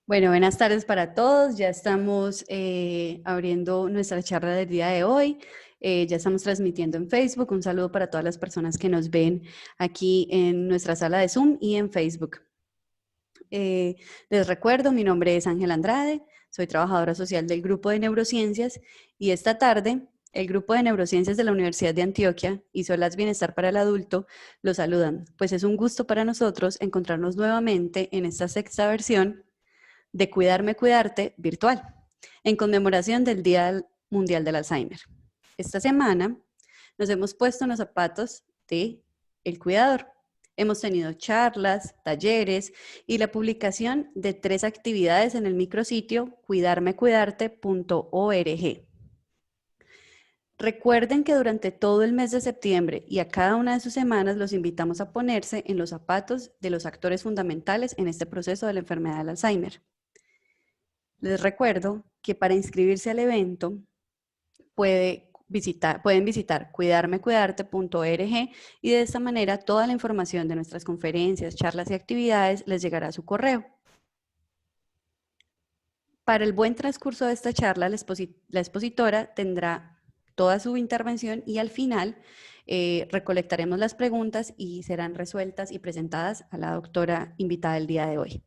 Bueno, buenas tardes para todos. Ya estamos abriendo nuestra charla del día de hoy. Ya estamos transmitiendo en Facebook. Un saludo para todas las personas que nos ven aquí en nuestra sala de Zoom y en Facebook. Eh, Les recuerdo, mi nombre es Ángela Andrade, soy trabajadora social del Grupo de Neurociencias y esta tarde el Grupo de Neurociencias de la Universidad de Antioquia y Solas Bienestar para el Adulto los saludan, pues es un gusto para nosotros encontrarnos nuevamente en esta sexta versión de Cuidarme Cuidarte virtual, en conmemoración del Día Mundial del Alzheimer. Esta semana nos hemos puesto en los zapatos de el cuidador. Hemos tenido charlas, talleres y la publicación de 3 actividades en el micrositio cuidarmecuidarte.org. Recuerden que durante todo el mes de septiembre y a cada una de sus semanas los invitamos a ponerse en los zapatos de los actores fundamentales en este proceso de la enfermedad del Alzheimer. Les recuerdo que para inscribirse al evento pueden visitar cuidarmecuidarte.org y de esta manera toda la información de nuestras conferencias, charlas y actividades les llegará a su correo. Para el buen transcurso de esta charla, la expositora tendrá toda su intervención y al final recolectaremos las preguntas y serán resueltas y presentadas a la doctora invitada el día de hoy.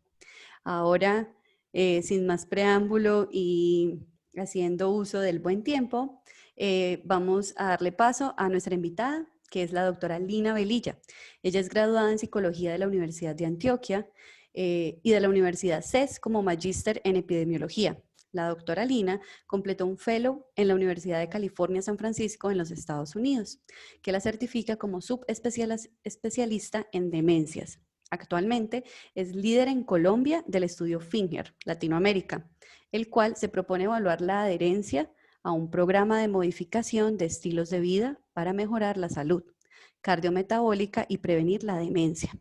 Ahora, sin más preámbulo y haciendo uso del buen tiempo, vamos a darle paso a nuestra invitada, que es la doctora Lina Velilla. Ella es graduada en Psicología de la Universidad de Antioquia y de la Universidad CES como magíster en Epidemiología. La doctora Lina completó un fellow en la Universidad de California, San Francisco, en los Estados Unidos, que la certifica como subespecialista en demencias. Actualmente es líder en Colombia del estudio Finger, Latinoamérica, el cual se propone evaluar la adherencia a un programa de modificación de estilos de vida para mejorar la salud cardiometabólica y prevenir la demencia.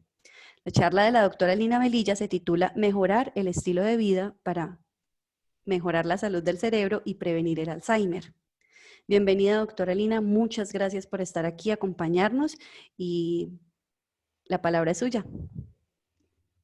La charla de la doctora Lina Velilla se titula Mejorar el estilo de vida para mejorar la salud del cerebro y prevenir el Alzheimer. Bienvenida, doctora Lina. Muchas gracias por estar aquí, acompañarnos y la palabra es suya.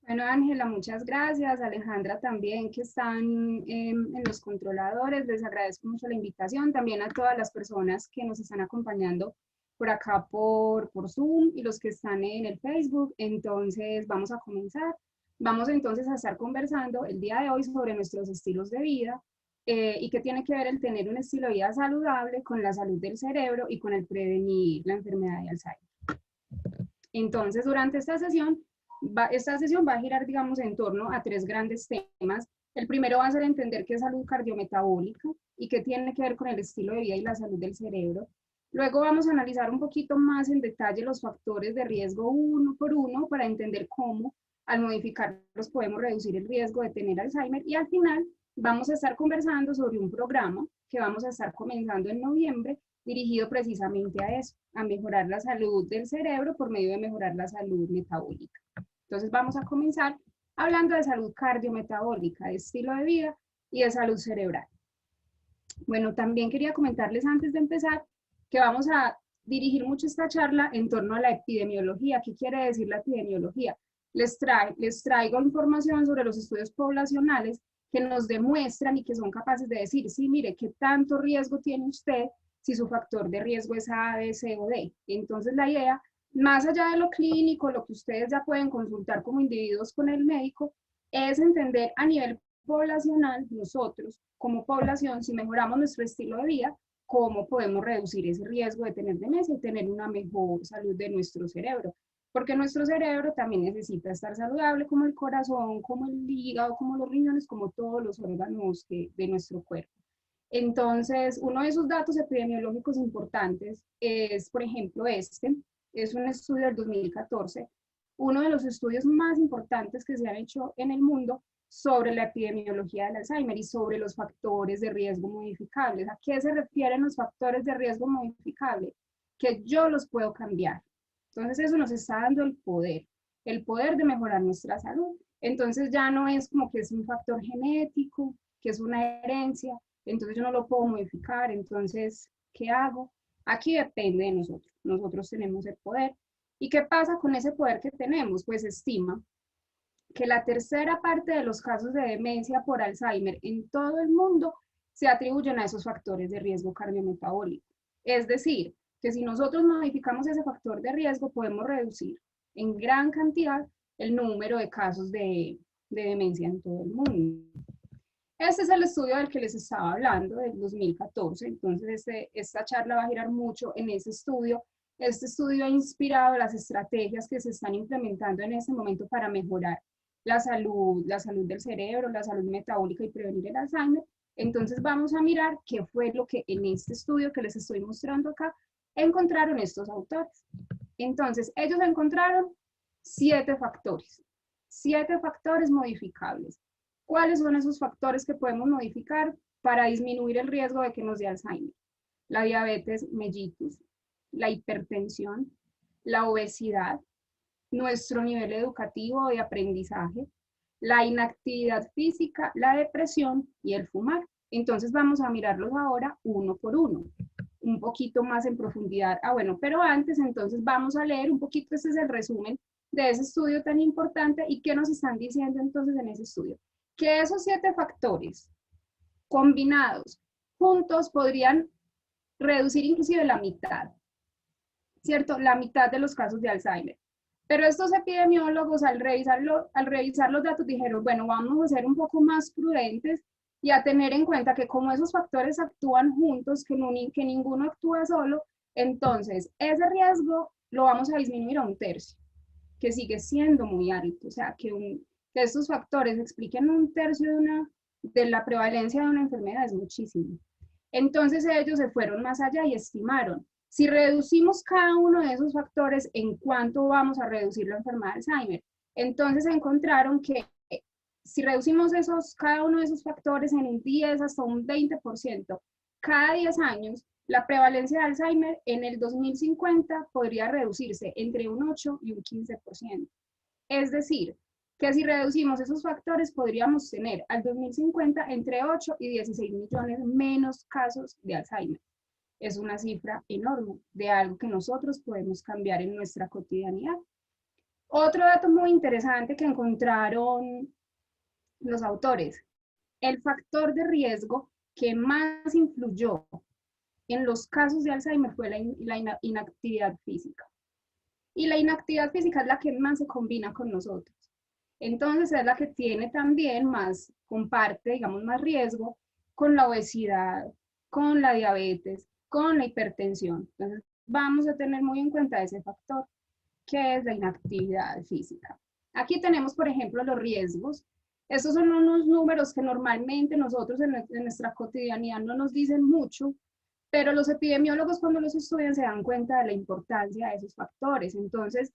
Bueno, Ángela, muchas gracias. Alejandra también, que están en los controladores. Les agradezco mucho la invitación. También a todas las personas que nos están acompañando por acá por Zoom y los que están en el Facebook. Entonces, vamos a comenzar. Vamos entonces a estar conversando el día de hoy sobre nuestros estilos de vida y qué tiene que ver el tener un estilo de vida saludable con la salud del cerebro y con el prevenir la enfermedad de Alzheimer. Entonces, durante esta sesión va a girar, digamos, en torno a 3 grandes temas. El primero va a ser entender qué es salud cardiometabólica y qué tiene que ver con el estilo de vida y la salud del cerebro. Luego vamos a analizar un poquito más en detalle los factores de riesgo uno por uno para entender cómo al modificarlos podemos reducir el riesgo de tener Alzheimer. Y al final vamos a estar conversando sobre un programa que vamos a estar comenzando en noviembre dirigido precisamente a eso, a mejorar la salud del cerebro por medio de mejorar la salud metabólica. Entonces vamos a comenzar hablando de salud cardiometabólica, de estilo de vida y de salud cerebral. Bueno, también quería comentarles antes de empezar que vamos a dirigir mucho esta charla en torno a la epidemiología. ¿Qué quiere decir la epidemiología? Les traigo información sobre los estudios poblacionales que nos demuestran y que son capaces de decir, sí, mire, ¿qué tanto riesgo tiene usted si su factor de riesgo es A, B, C o D? Entonces la idea, más allá de lo clínico, lo que ustedes ya pueden consultar como individuos con el médico, es entender a nivel poblacional, nosotros como población, si mejoramos nuestro estilo de vida, cómo podemos reducir ese riesgo de tener demencia y tener una mejor salud de nuestro cerebro. Porque nuestro cerebro también necesita estar saludable, como el corazón, como el hígado, como los riñones, como todos los órganos de nuestro cuerpo. Entonces, uno de esos datos epidemiológicos importantes es, por ejemplo, es un estudio del 2014, uno de los estudios más importantes que se han hecho en el mundo sobre la epidemiología del Alzheimer y sobre los factores de riesgo modificables. ¿A qué se refieren los factores de riesgo modificables? Que yo los puedo cambiar. Entonces eso nos está dando el poder de mejorar nuestra salud. Entonces ya no es como que es un factor genético, que es una herencia, entonces yo no lo puedo modificar, entonces, ¿qué hago? Aquí depende de nosotros. Nosotros tenemos el poder. ¿Y qué pasa con ese poder que tenemos? Pues se estima que la tercera parte de los casos de demencia por Alzheimer en todo el mundo se atribuyen a esos factores de riesgo cardiometabólico. Es decir, que si nosotros modificamos ese factor de riesgo, podemos reducir en gran cantidad el número de casos de demencia en todo el mundo. Este es el estudio del que les estaba hablando, del 2014, entonces esta charla va a girar mucho en ese estudio. Este estudio ha inspirado las estrategias que se están implementando en este momento para mejorar la salud del cerebro, la salud metabólica y prevenir el Alzheimer. Entonces vamos a mirar qué fue lo que en este estudio que les estoy mostrando acá encontraron estos autores. Entonces ellos encontraron 7 factores modificables. ¿Cuáles son esos factores que podemos modificar para disminuir el riesgo de que nos dé Alzheimer? La diabetes mellitus, la hipertensión, la obesidad, nuestro nivel educativo de aprendizaje, la inactividad física, la depresión y el fumar. Entonces vamos a mirarlos ahora uno por uno, un poquito más en profundidad. Bueno, pero antes entonces vamos a leer un poquito, este es el resumen de ese estudio tan importante y qué nos están diciendo entonces en ese estudio. Que esos 7 factores combinados juntos podrían reducir inclusive la mitad, ¿cierto? La mitad de los casos de Alzheimer. Pero estos epidemiólogos al revisar los datos dijeron, bueno, vamos a ser un poco más prudentes y a tener en cuenta que como esos factores actúan juntos, que ninguno actúa solo, entonces ese riesgo lo vamos a disminuir a 1/3, que sigue siendo muy alto. O sea, que estos factores expliquen 1/3 de la prevalencia de una enfermedad es muchísimo. Entonces ellos se fueron más allá y estimaron, si reducimos cada uno de esos factores, ¿en cuánto vamos a reducir la enfermedad de Alzheimer? Entonces encontraron que si reducimos cada uno de esos factores en un 10 hasta un 20%, cada 10 años, la prevalencia de Alzheimer en el 2050 podría reducirse entre un 8 y un 15%. Es decir, que si reducimos esos factores podríamos tener al 2050 entre 8 y 16 millones menos casos de Alzheimer. Es una cifra enorme de algo que nosotros podemos cambiar en nuestra cotidianidad. Otro dato muy interesante que encontraron los autores, el factor de riesgo que más influyó en los casos de Alzheimer fue la inactividad física. Y la inactividad física es la que más se combina con nosotros. Entonces es la que tiene también comparte, digamos, más riesgo con la obesidad, con la diabetes, con la hipertensión. Entonces vamos a tener muy en cuenta ese factor, que es la inactividad física. Aquí tenemos, por ejemplo, los riesgos. Estos son unos números que normalmente nosotros en nuestra cotidianidad no nos dicen mucho, pero los epidemiólogos cuando los estudian se dan cuenta de la importancia de esos factores. Entonces,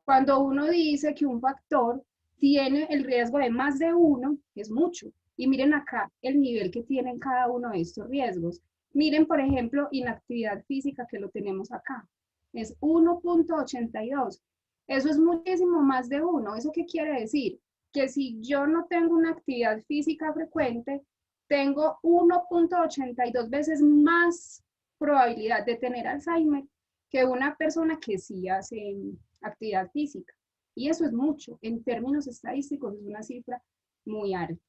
cuando uno dice que un factor tiene el riesgo de más de 1, es mucho. Y miren acá el nivel que tienen cada uno de estos riesgos. Miren, por ejemplo, inactividad física, que lo tenemos acá. Es 1.82. Eso es muchísimo más de 1. ¿Eso qué quiere decir? Que si yo no tengo una actividad física frecuente, tengo 1.82 veces más probabilidad de tener Alzheimer que una persona que sí hace actividad física. Y eso es mucho. En términos estadísticos es una cifra muy alta.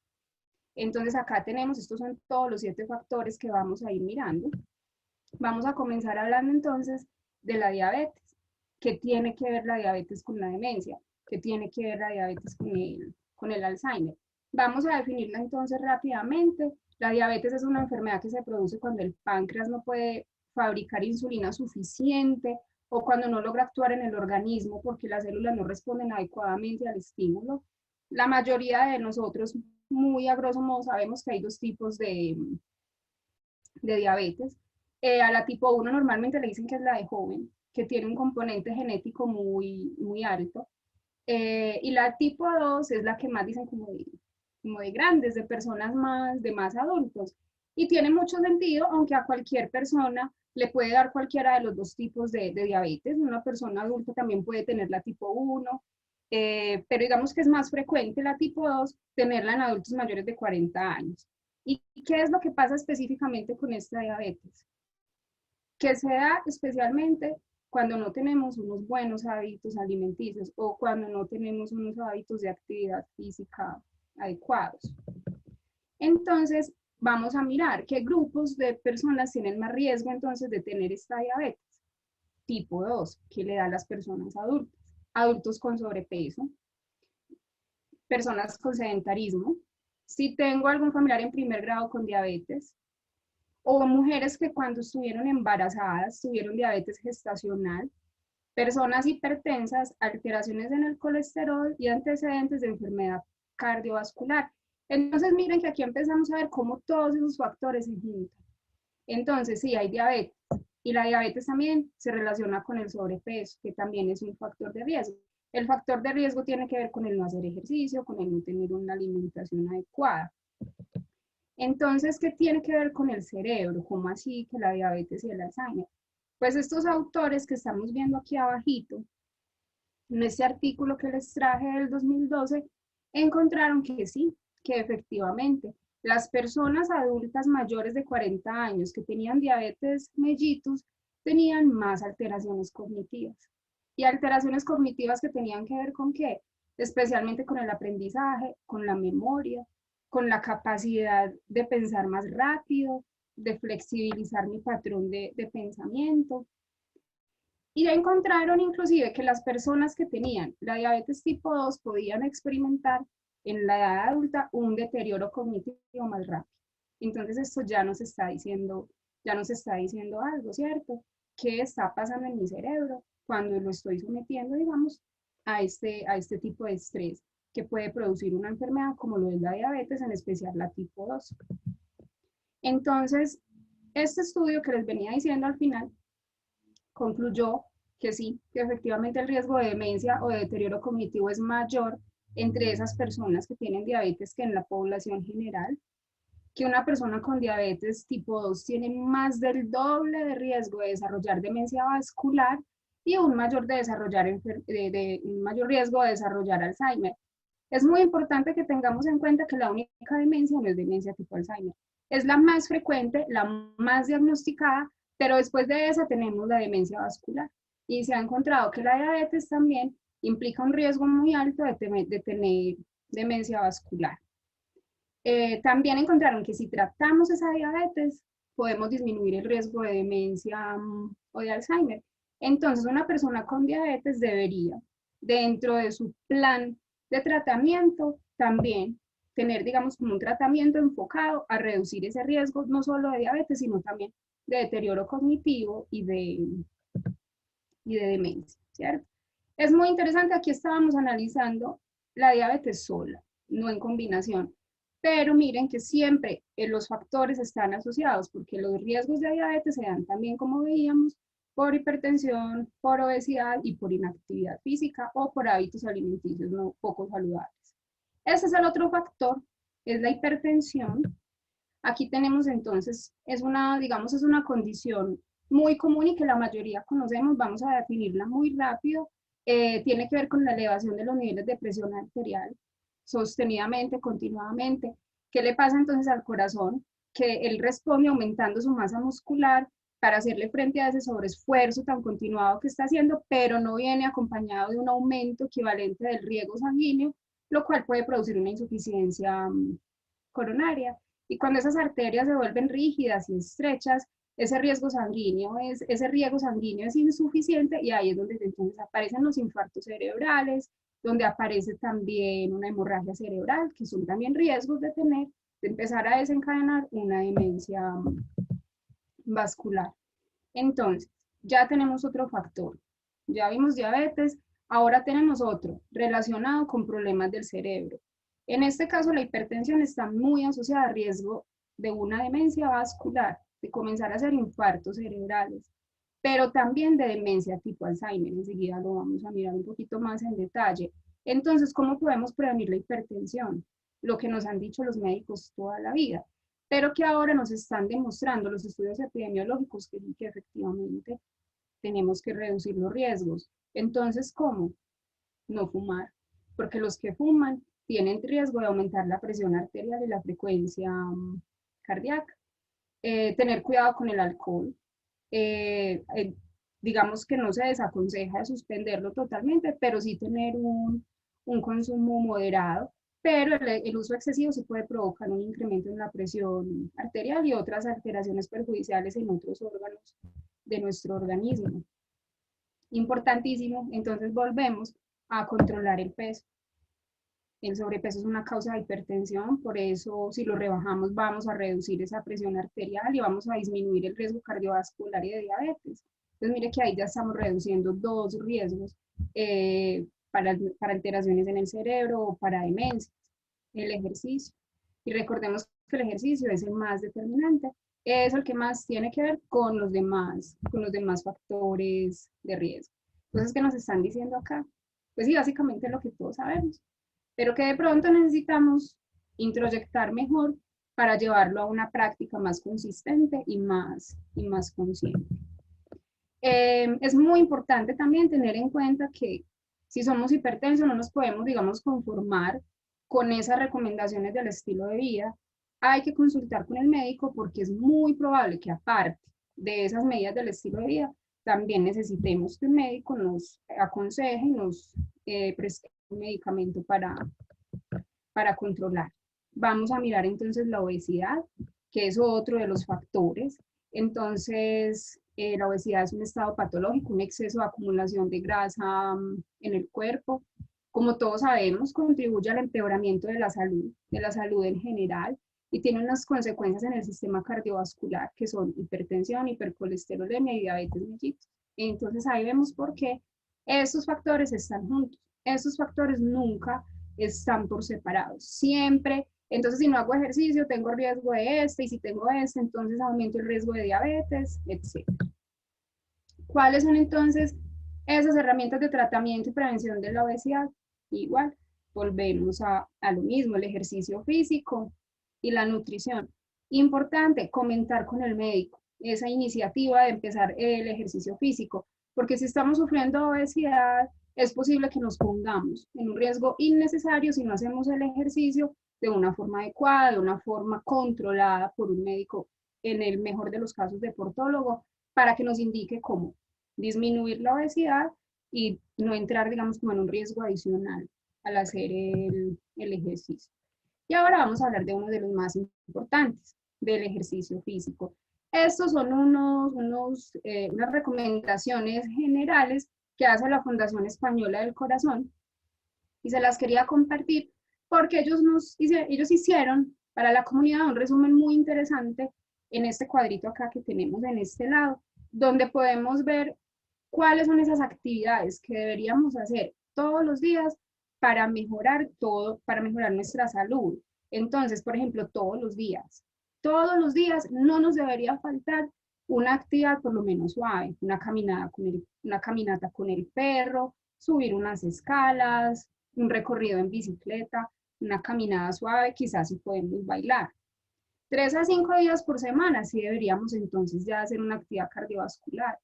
Entonces acá tenemos, estos son todos los 7 factores que vamos a ir mirando. Vamos a comenzar hablando entonces de la diabetes. ¿Qué tiene que ver la diabetes con la demencia? ¿Qué tiene que ver la diabetes con el Alzheimer? Vamos a definirla entonces rápidamente. La diabetes es una enfermedad que se produce cuando el páncreas no puede fabricar insulina suficiente o cuando no logra actuar en el organismo porque las células no responden adecuadamente al estímulo. La mayoría de nosotros, muy a grosso modo, sabemos que hay 2 tipos de diabetes. A la tipo 1 normalmente le dicen que es la de joven, que tiene un componente genético muy alto. Y la tipo 2 es la que más dicen como de grandes, de personas de más adultos. Y tiene mucho sentido, aunque a cualquier persona le puede dar cualquiera de los 2 tipos de diabetes. Una persona adulta también puede tener la tipo 1, pero digamos que es más frecuente la tipo 2 tenerla en adultos mayores de 40 años. ¿Y qué es lo que pasa específicamente con esta diabetes? Que se da especialmente cuando no tenemos unos buenos hábitos alimenticios o cuando no tenemos unos hábitos de actividad física adecuados. Entonces, vamos a mirar qué grupos de personas tienen más riesgo entonces de tener esta diabetes. Tipo 2, que le da a las personas adultas, adultos con sobrepeso, personas con sedentarismo, si tengo algún familiar en primer grado con diabetes, o mujeres que cuando estuvieron embarazadas tuvieron diabetes gestacional, personas hipertensas, alteraciones en el colesterol y antecedentes de enfermedad cardiovascular. Entonces miren que aquí empezamos a ver cómo todos esos factores se juntan. Entonces sí, hay diabetes y la diabetes también se relaciona con el sobrepeso, que también es un factor de riesgo. El factor de riesgo tiene que ver con el no hacer ejercicio, con el no tener una alimentación adecuada. Entonces, ¿qué tiene que ver con el cerebro? ¿Cómo así que la diabetes y el Alzheimer? Pues estos autores que estamos viendo aquí abajito, en este artículo que les traje del 2012, encontraron que sí, que efectivamente las personas adultas mayores de 40 años que tenían diabetes mellitus tenían más alteraciones cognitivas. Y alteraciones cognitivas que tenían que ver con qué? Especialmente con el aprendizaje, con la memoria, con la capacidad de pensar más rápido, de flexibilizar mi patrón de pensamiento. Y ya encontraron inclusive que las personas que tenían la diabetes tipo 2 podían experimentar en la edad adulta un deterioro cognitivo más rápido. Entonces esto ya nos está diciendo algo, ¿cierto? ¿Qué está pasando en mi cerebro cuando lo estoy sometiendo, digamos, a este tipo de estrés que puede producir una enfermedad como lo es la diabetes, en especial la tipo 2? Entonces, este estudio que les venía diciendo al final concluyó que sí, que efectivamente el riesgo de demencia o de deterioro cognitivo es mayor entre esas personas que tienen diabetes que en la población general, que una persona con diabetes tipo 2 tiene más del doble de riesgo de desarrollar demencia vascular y un mayor, un mayor riesgo de desarrollar Alzheimer. Es muy importante que tengamos en cuenta que la única demencia no es demencia tipo Alzheimer. Es la más frecuente, la más diagnosticada, pero después de esa tenemos la demencia vascular. Y se ha encontrado que la diabetes también implica un riesgo muy alto de tener demencia vascular. También encontraron que si tratamos esa diabetes, podemos disminuir el riesgo de demencia o de Alzheimer. Entonces, una persona con diabetes debería, dentro de su plan de tratamiento, también tener, digamos, como un tratamiento enfocado a reducir ese riesgo, no solo de diabetes, sino también de deterioro cognitivo y de demencia, ¿cierto? Es muy interesante, aquí estábamos analizando la diabetes sola, no en combinación, pero miren que siempre los factores están asociados, porque los riesgos de diabetes se dan también, como veíamos, por hipertensión, por obesidad y por inactividad física o por hábitos alimenticios no poco saludables. Ese es el otro factor, es la hipertensión. Aquí tenemos entonces, digamos, es una condición muy común y que la mayoría conocemos, vamos a definirla muy rápido. Tiene que ver con la elevación de los niveles de presión arterial sostenidamente, continuadamente. ¿Qué le pasa entonces al corazón? Que él responde aumentando su masa muscular para hacerle frente a ese sobreesfuerzo tan continuado que está haciendo, pero no viene acompañado de un aumento equivalente del riego sanguíneo, lo cual puede producir una insuficiencia coronaria. Y cuando esas arterias se vuelven rígidas y estrechas, ese riego sanguíneo es insuficiente y ahí es donde entonces aparecen los infartos cerebrales, donde aparece también una hemorragia cerebral, que son también riesgos de empezar a desencadenar una demencia vascular. Entonces, ya tenemos otro factor. Ya vimos diabetes, ahora tenemos otro relacionado con problemas del cerebro. En este caso, la hipertensión está muy asociada a riesgo de una demencia vascular, de comenzar a hacer infartos cerebrales, pero también de demencia tipo Alzheimer. Enseguida lo vamos a mirar un poquito más en detalle. Entonces, ¿cómo podemos prevenir la hipertensión? Lo que nos han dicho los médicos toda la vida, pero que ahora nos están demostrando los estudios epidemiológicos que efectivamente tenemos que reducir los riesgos. Entonces, ¿cómo? No fumar, porque los que fuman tienen riesgo de aumentar la presión arterial y la frecuencia cardíaca. Tener cuidado con el alcohol, digamos que no se desaconseja de suspenderlo totalmente, pero sí tener un consumo moderado, pero el uso excesivo sí puede provocar un incremento en la presión arterial y otras alteraciones perjudiciales en otros órganos de nuestro organismo. Importantísimo, entonces volvemos a controlar el peso. El sobrepeso es una causa de hipertensión, por eso si lo rebajamos vamos a reducir esa presión arterial y vamos a disminuir el riesgo cardiovascular y de diabetes. Entonces mire que ahí ya estamos reduciendo dos riesgos para alteraciones en el cerebro o para demencias. El ejercicio. Y recordemos que el ejercicio es el más determinante, es el que más tiene que ver con los demás factores de riesgo. Entonces, ¿qué nos están diciendo acá? Pues sí, básicamente lo que todos sabemos, pero que de pronto necesitamos introyectar mejor para llevarlo a una práctica más consistente y más consciente. Es muy importante también tener en cuenta que si somos hipertensos no nos podemos, digamos, conformar con esas recomendaciones del estilo de vida. Hay que consultar con el médico porque es muy probable que aparte de esas medidas del estilo de vida, también necesitemos que el médico nos aconseje y nos prescriba un medicamento para controlar. Vamos a mirar entonces la obesidad, que es otro de los factores. Entonces, la obesidad es un estado patológico, un exceso de acumulación de grasa en el cuerpo. Como todos sabemos, contribuye al empeoramiento de la salud en general, y tiene unas consecuencias en el sistema cardiovascular que son hipertensión, hipercolesterolemia y diabetes mellitus. Entonces ahí vemos por qué estos factores están juntos. Estos factores nunca están por separado. Siempre, entonces si no hago ejercicio, tengo riesgo de este, y si tengo este, entonces aumento el riesgo de diabetes, etc. ¿Cuáles son entonces esas herramientas de tratamiento y prevención de la obesidad? Igual, volvemos a lo mismo, el ejercicio físico y la nutrición. Importante comentar con el médico esa iniciativa de empezar el ejercicio físico, porque si estamos sufriendo obesidad, es posible que nos pongamos en un riesgo innecesario si no hacemos el ejercicio de una forma adecuada, de una forma controlada por un médico, en el mejor de los casos deportólogo, para que nos indique cómo disminuir la obesidad y no entrar, digamos, como en un riesgo adicional al hacer el ejercicio. Y ahora vamos a hablar de uno de los más importantes, del ejercicio físico. Estos son unas recomendaciones generales que hace la Fundación Española del Corazón, y se las quería compartir porque ellos hicieron para la comunidad un resumen muy interesante en este cuadrito acá que tenemos en este lado, donde podemos ver cuáles son esas actividades que deberíamos hacer todos los días para mejorar nuestra salud. Entonces, por ejemplo, todos los días no nos debería faltar una actividad por lo menos suave, una caminata con el perro, subir unas escalas, un recorrido en bicicleta, una caminada suave, quizás si podemos bailar. 3 a 5 días por semana, sí deberíamos entonces ya hacer una actividad cardiovascular.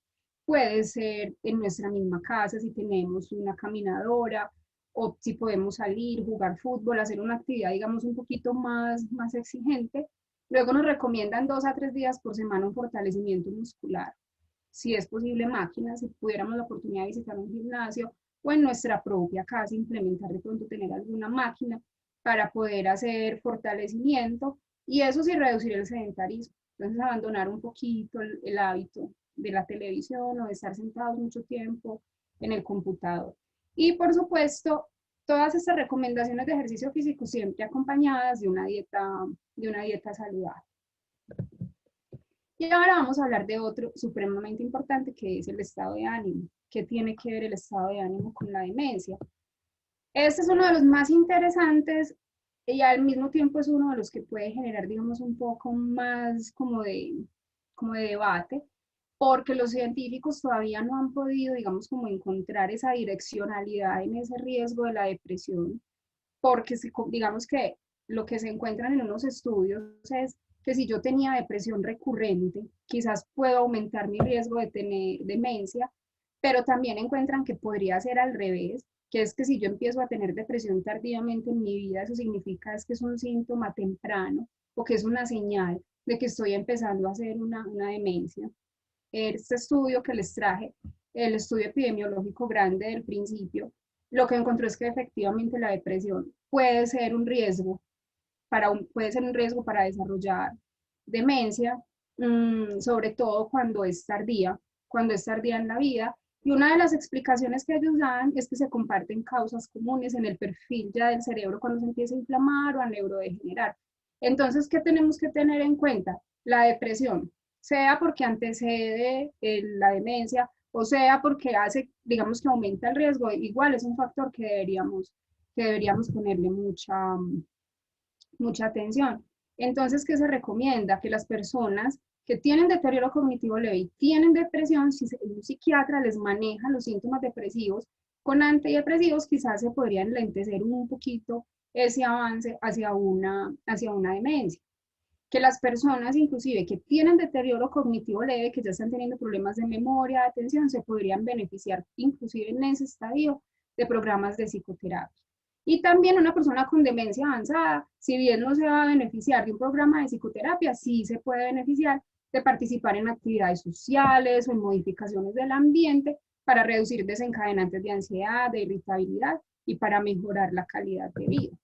Puede ser en nuestra misma casa si tenemos una caminadora, o si podemos salir, jugar fútbol, hacer una actividad, digamos, un poquito más exigente. Luego nos recomiendan 2 a 3 días por semana un fortalecimiento muscular. Si es posible, máquinas, si pudiéramos la oportunidad de visitar un gimnasio o en nuestra propia casa implementar de pronto tener alguna máquina para poder hacer fortalecimiento, y eso sí reducir el sedentarismo. Entonces abandonar un poquito el hábito de la televisión o de estar sentados mucho tiempo en el computador. Y por supuesto, todas estas recomendaciones de ejercicio físico siempre acompañadas de una dieta saludable. Y ahora vamos a hablar de otro supremamente importante, que es el estado de ánimo. ¿Qué tiene que ver el estado de ánimo con la demencia? Este es uno de los más interesantes y al mismo tiempo es uno de los que puede generar, digamos, un poco más como de debate, porque los científicos todavía no han podido, digamos, como encontrar esa direccionalidad en ese riesgo de la depresión, porque digamos que lo que se encuentran en unos estudios es que si yo tenía depresión recurrente, quizás puedo aumentar mi riesgo de tener demencia, pero también encuentran que podría ser al revés, que es que si yo empiezo a tener depresión tardíamente en mi vida, eso significa es que es un síntoma temprano o que es una señal de que estoy empezando a hacer una demencia. este estudio que les traje, el estudio epidemiológico grande del principio, lo que encontró es que efectivamente la depresión puede ser un riesgo para desarrollar demencia, sobre todo cuando es tardía en la vida. Y una de las explicaciones que ellos dan es que se comparten causas comunes en el perfil ya del cerebro cuando se empieza a inflamar o a neurodegenerar. Entonces, ¿qué tenemos que tener en cuenta? La depresión, sea porque antecede la demencia o sea porque hace, digamos que aumenta el riesgo, igual es un factor que deberíamos ponerle mucha atención. Entonces, ¿qué se recomienda? Que las personas que tienen deterioro cognitivo leve y tienen depresión, si un psiquiatra les maneja los síntomas depresivos con antidepresivos, quizás se podrían lentecer un poquito ese avance hacia una demencia. Que las personas inclusive que tienen deterioro cognitivo leve, que ya están teniendo problemas de memoria, de atención, se podrían beneficiar inclusive en ese estadio de programas de psicoterapia. Y también una persona con demencia avanzada, si bien no se va a beneficiar de un programa de psicoterapia, sí se puede beneficiar de participar en actividades sociales o en modificaciones del ambiente para reducir desencadenantes de ansiedad, de irritabilidad y para mejorar la calidad de vida.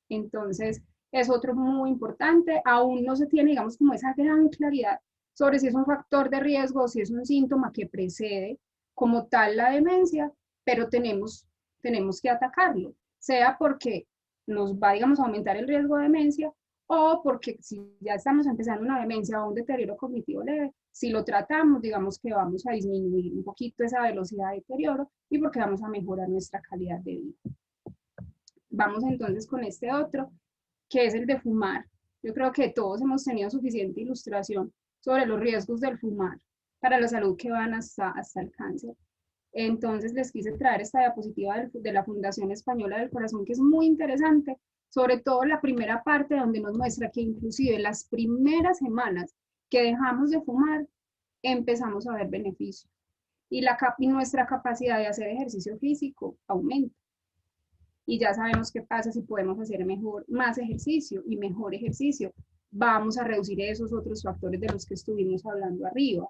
Entonces, es otro muy importante. Aún no se tiene, digamos, como esa gran claridad sobre si es un factor de riesgo o si es un síntoma que precede como tal la demencia, pero tenemos que atacarlo, sea porque nos va, digamos, a aumentar el riesgo de demencia o porque si ya estamos empezando una demencia o un deterioro cognitivo leve, si lo tratamos, digamos que vamos a disminuir un poquito esa velocidad de deterioro y porque vamos a mejorar nuestra calidad de vida. Vamos entonces con este otro, que es el de fumar. Yo creo que todos hemos tenido suficiente ilustración sobre los riesgos del fumar para la salud que van hasta el cáncer. Entonces les quise traer esta diapositiva de la Fundación Española del Corazón, que es muy interesante, sobre todo la primera parte donde nos muestra que inclusive las primeras semanas que dejamos de fumar, empezamos a ver beneficios. Y nuestra capacidad de hacer ejercicio físico aumenta. Y ya sabemos qué pasa si podemos hacer más ejercicio y mejor ejercicio. Vamos a reducir esos otros factores de los que estuvimos hablando arriba.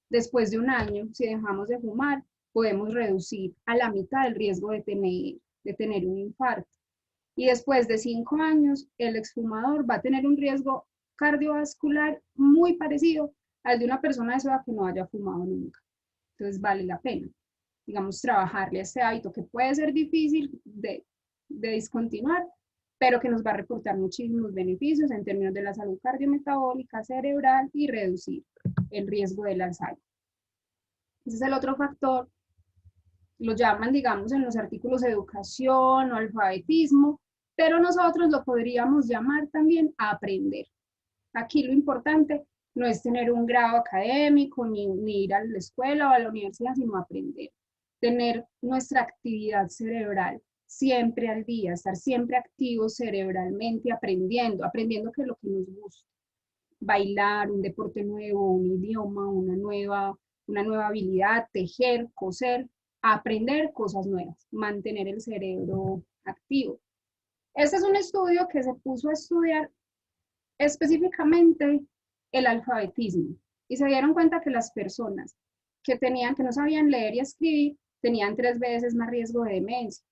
Después de un año, si dejamos de fumar, podemos reducir a la mitad el riesgo de tener un infarto. Y después de 5 años, el exfumador va a tener un riesgo cardiovascular muy parecido al de una persona de esa edad que no haya fumado nunca. Entonces vale la pena, digamos, trabajarle a este hábito que puede ser difícil de discontinuar, pero que nos va a reportar muchísimos beneficios en términos de la salud cardiometabólica, cerebral y reducir el riesgo del Alzheimer. Ese es el otro factor, lo llaman, digamos, en los artículos educación o alfabetismo, pero nosotros lo podríamos llamar también aprender. Aquí lo importante no es tener un grado académico, ni ir a la escuela o a la universidad, sino aprender. Tener nuestra actividad cerebral siempre al día, estar siempre activos cerebralmente, aprendiendo que es lo que nos gusta. Bailar, un deporte nuevo, un idioma, una nueva habilidad, tejer, coser, aprender cosas nuevas, mantener el cerebro activo. Este es un estudio que se puso a estudiar específicamente el alfabetismo y se dieron cuenta que las personas que no sabían leer y escribir tenían 3 veces más riesgo de demencia.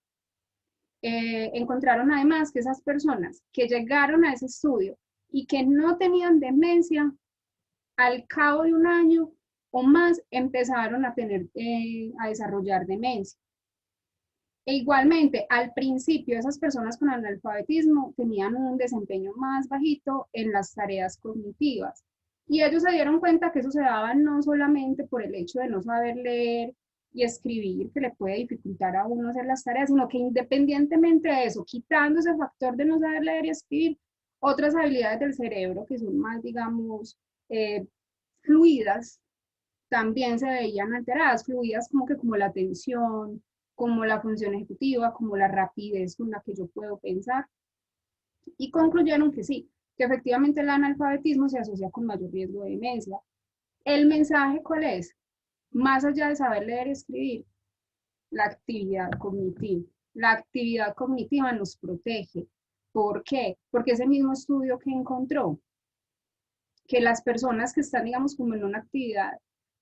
Encontraron además que esas personas que llegaron a ese estudio y que no tenían demencia, al cabo de un año o más empezaron a desarrollar demencia. E igualmente, al principio, esas personas con analfabetismo tenían un desempeño más bajito en las tareas cognitivas. Y ellos se dieron cuenta que eso se daba no solamente por el hecho de no saber leer y escribir, que le puede dificultar a uno hacer las tareas, sino que independientemente de eso, quitando ese factor de no saber leer y escribir, otras habilidades del cerebro que son más, digamos, fluidas, también se veían alteradas, fluidas como la atención, como la función ejecutiva, como la rapidez con la que yo puedo pensar. Y concluyeron que sí, que efectivamente el analfabetismo se asocia con mayor riesgo de demencia. ¿El mensaje cuál es? Más allá de saber leer y escribir, la actividad cognitiva. La actividad cognitiva nos protege. ¿Por qué? Porque ese mismo estudio que encontró que las personas que están, digamos, como en una actividad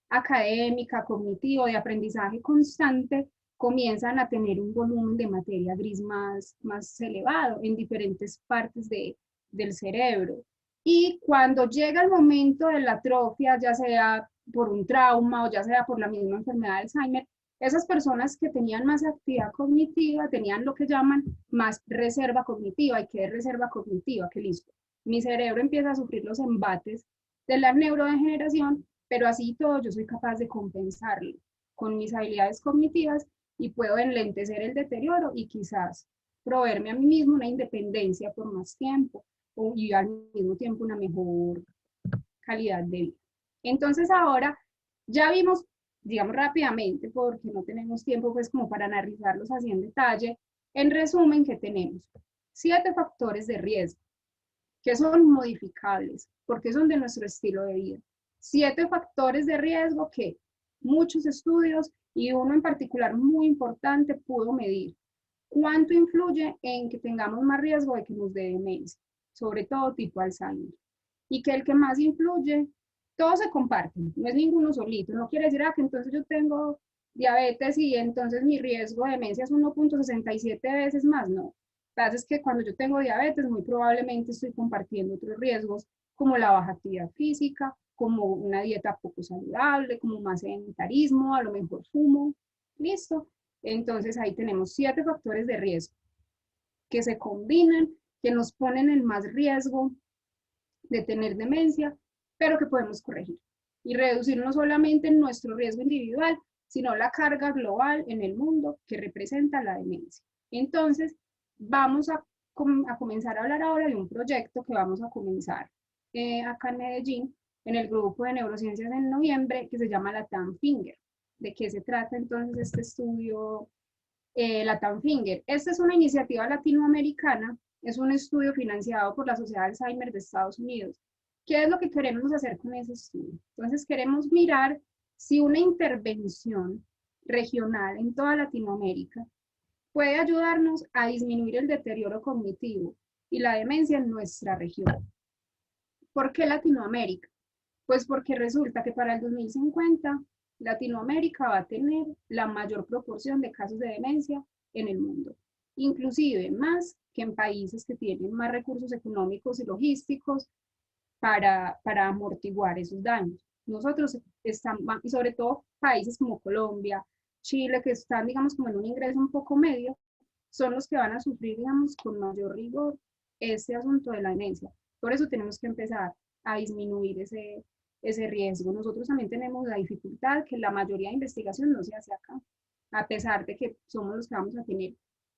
académica, cognitiva, de aprendizaje constante, comienzan a tener un volumen de materia gris más elevado en diferentes partes del cerebro. Y cuando llega el momento de la atrofia, ya sea por un trauma o ya sea por la misma enfermedad de Alzheimer, esas personas que tenían más actividad cognitiva tenían lo que llaman más reserva cognitiva. ¿Y qué es reserva cognitiva? Que listo, mi cerebro empieza a sufrir los embates de la neurodegeneración, pero así todo yo soy capaz de compensarlo con mis habilidades cognitivas y puedo enlentecer el deterioro y quizás proveerme a mí mismo una independencia por más tiempo y al mismo tiempo una mejor calidad de vida. Entonces ahora ya vimos, digamos rápidamente, porque no tenemos tiempo pues como para analizarlos así en detalle, en resumen que tenemos 7 factores de riesgo que son modificables porque son de nuestro estilo de vida. 7 factores de riesgo que muchos estudios y uno en particular muy importante pudo medir. ¿Cuánto influye en que tengamos más riesgo de que nos dé demencia? Sobre todo tipo Alzheimer. Y que el que más influye, todos se comparten, no es ninguno solito. No quiere decir que entonces yo tengo diabetes y entonces mi riesgo de demencia es 1.67 veces más. No. Lo que pasa es que cuando yo tengo diabetes, muy probablemente estoy compartiendo otros riesgos, como la baja actividad física, como una dieta poco saludable, como más sedentarismo, a lo mejor fumo. Listo. Entonces ahí tenemos 7 factores de riesgo que se combinan, que nos ponen en más riesgo de tener demencia, pero que podemos corregir y reducir no solamente nuestro riesgo individual, sino la carga global en el mundo que representa la demencia. Entonces, vamos a comenzar a hablar ahora de un proyecto que vamos a comenzar acá en Medellín, en el grupo de neurociencias en noviembre, que se llama la TANFINGER. ¿De qué se trata entonces este estudio? La TANFINGER. Esta es una iniciativa latinoamericana, es un estudio financiado por la Sociedad Alzheimer de Estados Unidos. ¿Qué es lo que queremos hacer con ese estudio? Entonces queremos mirar si una intervención regional en toda Latinoamérica puede ayudarnos a disminuir el deterioro cognitivo y la demencia en nuestra región. ¿Por qué Latinoamérica? Pues porque resulta que para el 2050 Latinoamérica va a tener la mayor proporción de casos de demencia en el mundo, inclusive más que en países que tienen más recursos económicos y logísticos para amortiguar esos daños. Nosotros estamos, y sobre todo países como Colombia, Chile, que están, digamos, como en un ingreso un poco medio, son los que van a sufrir, digamos, con mayor rigor este asunto de la demencia. Por eso tenemos que empezar a disminuir ese riesgo. Nosotros también tenemos la dificultad que la mayoría de investigación no se hace acá, a pesar de que somos los que vamos a tener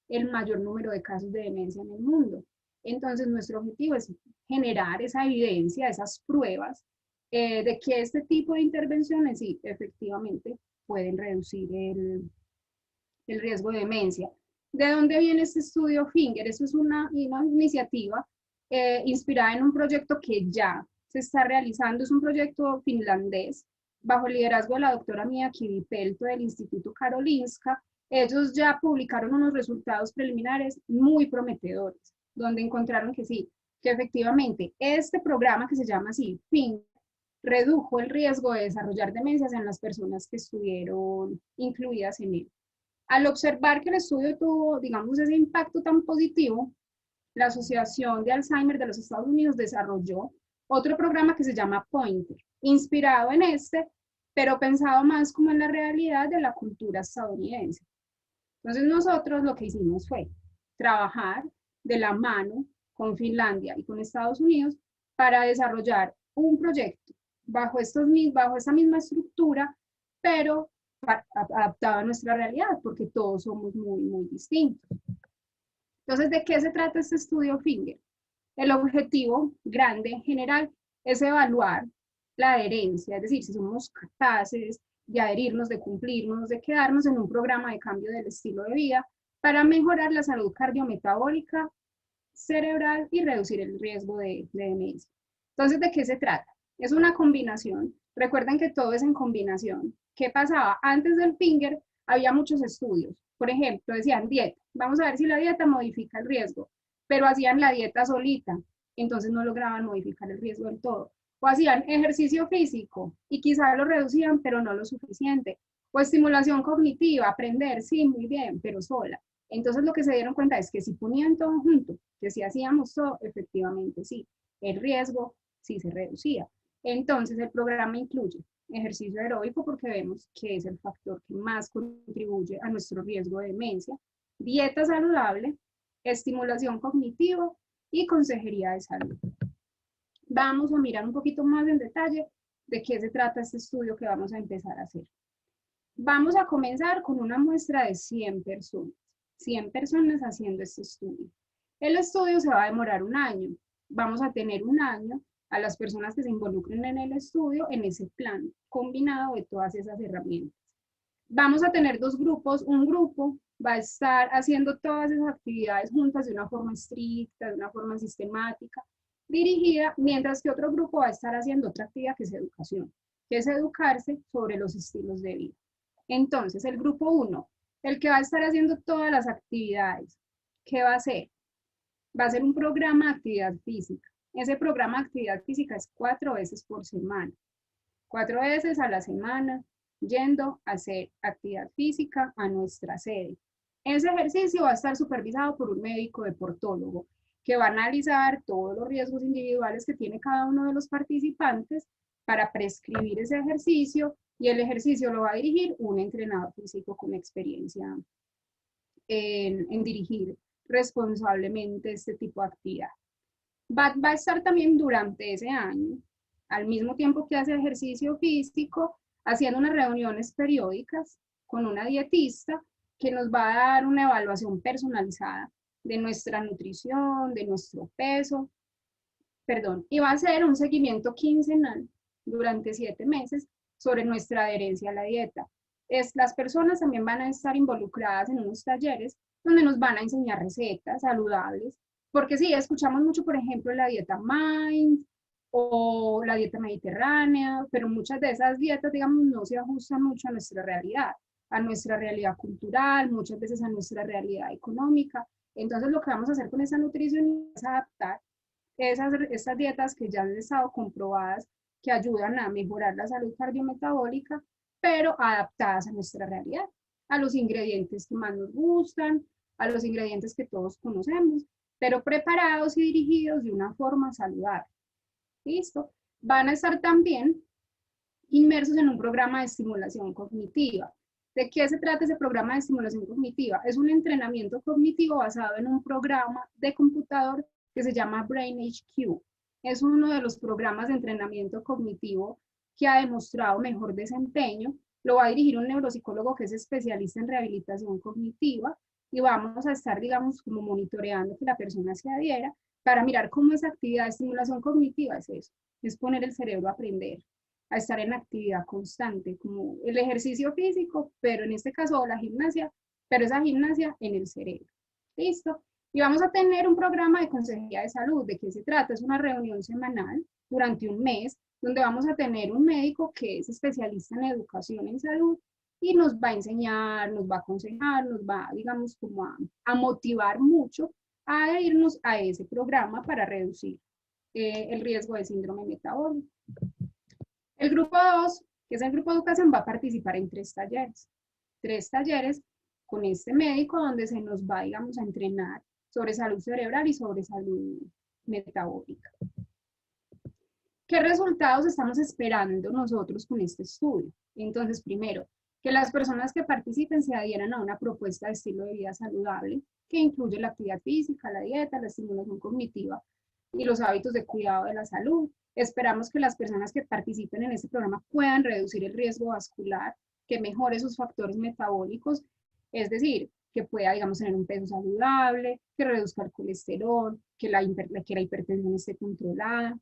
el mayor número de casos de demencia en el mundo. Entonces, nuestro objetivo es generar esa evidencia, esas pruebas de que este tipo de intervenciones sí, efectivamente pueden reducir el riesgo de demencia. ¿De dónde viene este estudio Finger? Eso es una iniciativa inspirada en un proyecto que ya se está realizando, es un proyecto finlandés, bajo el liderazgo de la doctora Mia Kivipelto del Instituto Karolinska. Ellos ya publicaron unos resultados preliminares muy prometedores, donde encontraron que sí, que efectivamente este programa que se llama así, Finger, redujo el riesgo de desarrollar demencias en las personas que estuvieron incluidas en él. Al observar que el estudio tuvo, digamos, ese impacto tan positivo, la Asociación de Alzheimer de los Estados Unidos desarrolló otro programa que se llama Pointer, inspirado en este, pero pensado más como en la realidad de la cultura estadounidense. Entonces nosotros lo que hicimos fue trabajar de la mano con Finlandia y con Estados Unidos para desarrollar un proyecto bajo esta misma estructura, pero adaptado a nuestra realidad, porque todos somos muy, muy distintos. Entonces, ¿de qué se trata este estudio Finger? El objetivo grande en general es evaluar la adherencia, es decir, si somos capaces de adherirnos, de cumplirnos, de quedarnos en un programa de cambio del estilo de vida para mejorar la salud cardiometabólica, cerebral y reducir el riesgo de demencia. Entonces, ¿de qué se trata? Es una combinación. Recuerden que todo es en combinación. ¿Qué pasaba? Antes del Finger había muchos estudios. Por ejemplo, decían dieta. Vamos a ver si la dieta modifica el riesgo. Pero hacían la dieta solita. Entonces no lograban modificar el riesgo del todo. o hacían ejercicio físico y quizás lo reducían, pero no lo suficiente, o estimulación cognitiva, aprender, sí, muy bien, pero sola. Entonces lo que se dieron cuenta es que si ponían todo junto, que si hacíamos todo, efectivamente sí, el riesgo sí se reducía. Entonces el programa incluye ejercicio aeróbico porque vemos que es el factor que más contribuye a nuestro riesgo de demencia, dieta saludable, estimulación cognitiva y consejería de salud. Vamos a mirar un poquito más en detalle de qué se trata este estudio que vamos a empezar a hacer. Vamos a comenzar con una muestra de 100 personas haciendo este estudio. El estudio se va a demorar un año. Vamos a tener un año a las personas que se involucren en el estudio en ese plan combinado de todas esas herramientas. Vamos a tener dos grupos. Un grupo va a estar haciendo todas esas actividades juntas de una forma estricta, de una forma sistemática, dirigida, mientras que otro grupo va a estar haciendo otra actividad que es educación, que es educarse sobre los estilos de vida. Entonces, el grupo 1, el que va a estar haciendo todas las actividades, ¿qué va a hacer? Va a hacer un programa de actividad física. Ese programa de actividad física es 4 veces por semana. 4 veces a la semana, yendo a hacer actividad física a nuestra sede. Ese ejercicio va a estar supervisado por un médico deportólogo que va a analizar todos los riesgos individuales que tiene cada uno de los participantes para prescribir ese ejercicio, y el ejercicio lo va a dirigir un entrenador físico con experiencia en dirigir responsablemente este tipo de actividad. Va a estar también durante ese año, al mismo tiempo que hace ejercicio físico, haciendo unas reuniones periódicas con una dietista que nos va a dar una evaluación personalizada de nuestra nutrición, de nuestro peso, y va a hacer un seguimiento quincenal durante 7 meses sobre nuestra adherencia a la dieta. Las personas también van a estar involucradas en unos talleres donde nos van a enseñar recetas saludables, porque sí, escuchamos mucho, por ejemplo, la dieta Mind o la dieta mediterránea, pero muchas de esas dietas, digamos, no se ajustan mucho a nuestra realidad cultural, muchas veces a nuestra realidad económica. Entonces, lo que vamos a hacer con esa nutrición es adaptar esas dietas que ya han estado comprobadas que ayudan a mejorar la salud cardiometabólica, pero adaptadas a nuestra realidad, a los ingredientes que más nos gustan, a los ingredientes que todos conocemos, pero preparados y dirigidos de una forma saludable. ¿Listo? Van a estar también inmersos en un programa de estimulación cognitiva. ¿De qué se trata ese programa de estimulación cognitiva? Es un entrenamiento cognitivo basado en un programa de computador que se llama BrainHQ. Es uno de los programas de entrenamiento cognitivo que ha demostrado mejor desempeño. Lo va a dirigir un neuropsicólogo que es especialista en rehabilitación cognitiva, y vamos a estar, digamos, como monitoreando que la persona se adhiera para mirar cómo esa actividad de estimulación cognitiva es eso, es poner el cerebro a aprender, a estar en actividad constante, como el ejercicio físico, pero en este caso la gimnasia, pero esa gimnasia en el cerebro. ¿Listo? Y vamos a tener un programa de consejería de salud. ¿De qué se trata? Es una reunión semanal durante un mes, donde vamos a tener un médico que es especialista en educación en salud y nos va a enseñar, nos va a aconsejar, nos va, digamos, como a motivar mucho a irnos a ese programa para reducir el riesgo de síndrome metabólico. El grupo 2, que es el grupo de educación, va a participar en 3 talleres. 3 talleres con este médico donde se nos va, digamos, a entrenar sobre salud cerebral y sobre salud metabólica. ¿Qué resultados estamos esperando nosotros con este estudio? Entonces, primero, que las personas que participen se adhieran a una propuesta de estilo de vida saludable que incluye la actividad física, la dieta, la estimulación cognitiva y los hábitos de cuidado de la salud. Esperamos que las personas que participen en este programa puedan reducir el riesgo vascular, que mejore sus factores metabólicos, es decir, que pueda, digamos, tener un peso saludable, que reduzca el colesterol, que la hipertensión esté controlada.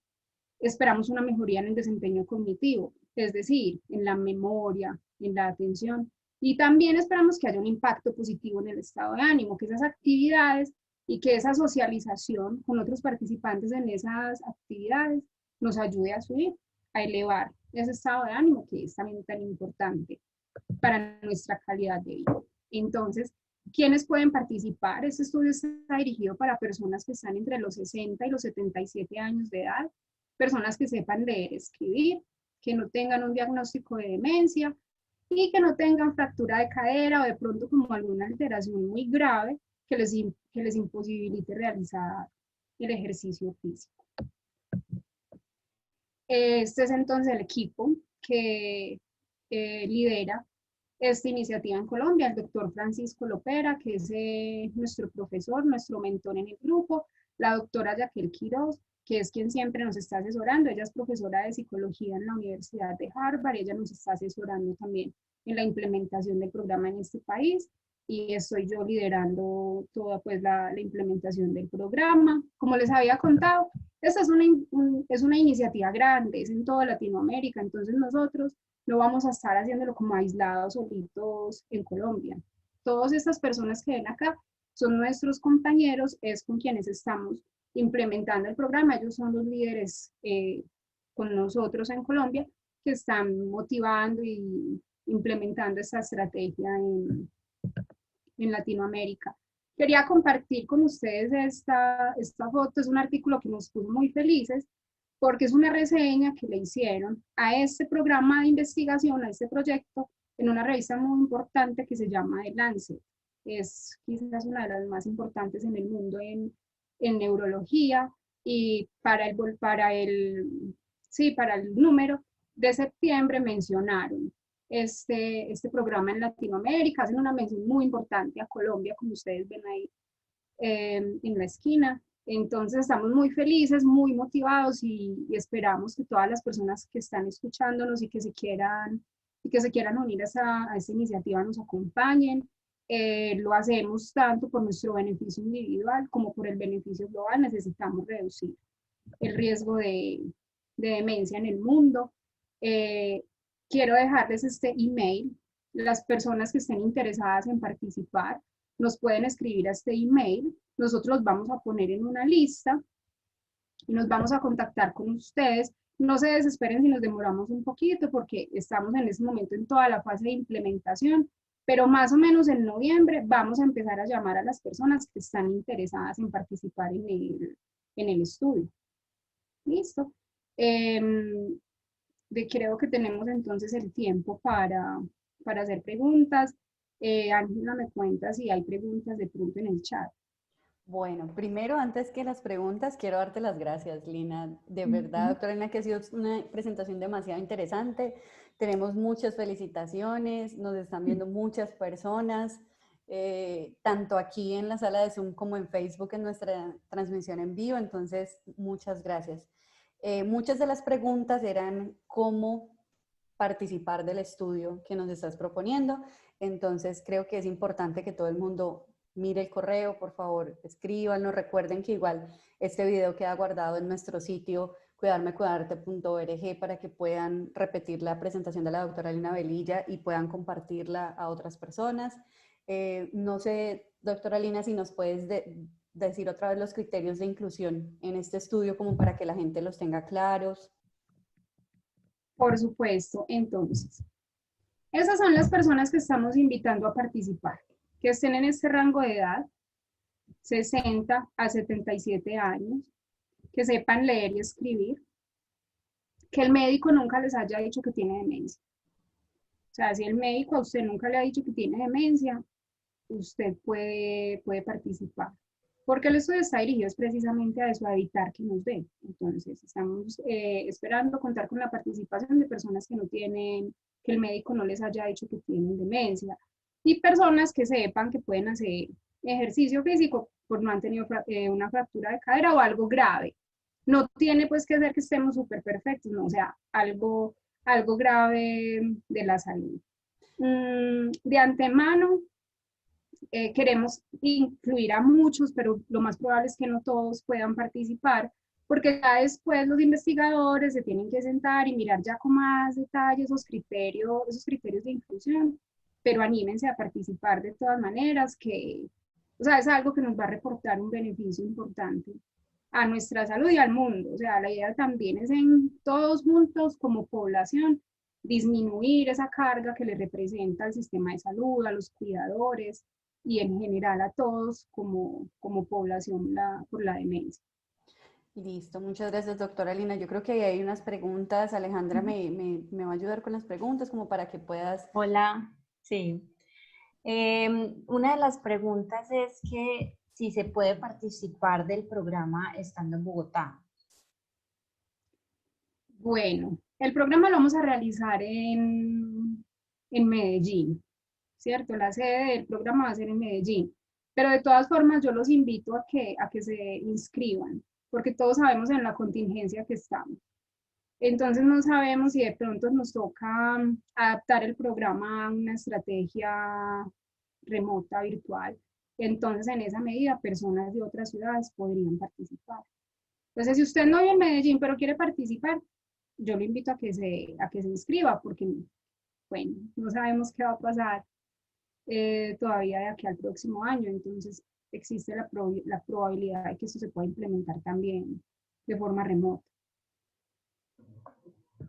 Esperamos una mejoría en el desempeño cognitivo, es decir, en la memoria, en la atención, y también esperamos que haya un impacto positivo en el estado de ánimo, que esas actividades y que esa socialización con otros participantes en esas actividades nos ayude a subir, a elevar ese estado de ánimo que es también tan importante para nuestra calidad de vida. Entonces, ¿quiénes pueden participar? Este estudio está dirigido para personas que están entre los 60 y los 77 años de edad, personas que sepan leer, escribir, que no tengan un diagnóstico de demencia y que no tengan fractura de cadera o de pronto como alguna alteración muy grave que les imposibilite realizar el ejercicio físico. Este es entonces el equipo que lidera esta iniciativa en Colombia, el doctor Francisco Lopera, que es nuestro profesor, nuestro mentor en el grupo, la doctora Jaquel Quiroz, que es quien siempre nos está asesorando. Ella es profesora de psicología en la Universidad de Harvard, ella nos está asesorando también en la implementación del programa en este país, y estoy yo liderando toda pues la implementación del programa. Como les había contado, esta es una iniciativa grande, es en toda Latinoamérica, entonces nosotros no vamos a estar haciéndolo como aislados, solitos en Colombia. Todas estas personas que ven acá son nuestros compañeros, es con quienes estamos implementando el programa. Ellos son los líderes con nosotros en Colombia que están motivando y implementando esta estrategia en Latinoamérica. Quería compartir con ustedes esta foto, es un artículo que nos puso muy felices porque es una reseña que le hicieron a este programa de investigación, a este proyecto, en una revista muy importante que se llama The Lancet. Es quizás una de las más importantes en el mundo en neurología, y para el número de septiembre mencionaron este programa en Latinoamérica, hacen una mención muy importante a Colombia, como ustedes ven ahí en la esquina. Entonces estamos muy felices, muy motivados y esperamos que todas las personas que están escuchándonos y que se quieran unir a esta iniciativa nos acompañen. Lo hacemos tanto por nuestro beneficio individual como por el beneficio global. Necesitamos reducir el riesgo de demencia en el mundo. Quiero dejarles este email. Las personas que estén interesadas en participar nos pueden escribir a este email. Nosotros los vamos a poner en una lista y nos vamos a contactar con ustedes. No se desesperen si nos demoramos un poquito porque estamos en este momento en toda la fase de implementación, pero más o menos en noviembre vamos a empezar a llamar a las personas que están interesadas en participar en el estudio. Listo. Creo que tenemos entonces el tiempo para hacer preguntas. Ángela, me cuenta si hay preguntas de pronto en el chat. Bueno, primero, antes que las preguntas, quiero darte las gracias, Lina. De verdad, doctora Lina, que ha sido una presentación demasiado interesante. Tenemos muchas felicitaciones, nos están viendo muchas personas, tanto aquí en la sala de Zoom como en Facebook en nuestra transmisión en vivo. Entonces, muchas gracias. Muchas de las preguntas eran cómo participar del estudio que nos estás proponiendo. Entonces, creo que es importante que todo el mundo mire el correo, por favor, escríbanos. Recuerden que igual este video queda guardado en nuestro sitio cuidarmecuidarte.org para que puedan repetir la presentación de la doctora Lina Velilla y puedan compartirla a otras personas. No sé, doctora Lina, si nos puedes decir otra vez los criterios de inclusión en este estudio como para que la gente los tenga claros. Por supuesto, entonces, esas son las personas que estamos invitando a participar, que estén en este rango de edad, 60 a 77 años, que sepan leer y escribir, que el médico nunca les haya dicho que tiene demencia. O sea, si el médico a usted nunca le ha dicho que tiene demencia, usted puede participar. Porque el estudio está dirigido es precisamente a eso, a evitar que nos dé. Entonces, estamos esperando contar con la participación de personas que no tienen, que el médico no les haya dicho que tienen demencia, y personas que sepan que pueden hacer ejercicio físico por no han tenido una fractura de cadera o algo grave. No tiene pues que ser que estemos súper perfectos, no, o sea, algo grave de la salud. De antemano, queremos incluir a muchos, pero lo más probable es que no todos puedan participar, porque ya después los investigadores se tienen que sentar y mirar ya con más detalle esos criterios de inclusión, pero anímense a participar de todas maneras, que, o sea, es algo que nos va a reportar un beneficio importante a nuestra salud y al mundo. O sea, la idea también es en todos juntos como población disminuir esa carga que le representa al sistema de salud, a los cuidadores y en general a todos como población por la demencia. Listo, muchas gracias, doctora Lina. Yo creo que ahí hay unas preguntas. Alejandra Ujú. me va a ayudar con las preguntas como para que puedas. Hola, sí. Una de las preguntas es que si se puede participar del programa estando en Bogotá. Bueno, el programa lo vamos a realizar en Medellín, ¿cierto? La sede del programa va a ser en Medellín. Pero de todas formas, yo los invito a que se inscriban, porque todos sabemos en la contingencia que estamos. Entonces no sabemos si de pronto nos toca adaptar el programa a una estrategia remota, virtual. Entonces, en esa medida, personas de otras ciudades podrían participar. Entonces, si usted no vive en Medellín, pero quiere participar, yo le invito a que se inscriba, porque, bueno, no sabemos qué va a pasar todavía de aquí al próximo año. Entonces, existe la probabilidad de que esto se pueda implementar también de forma remota.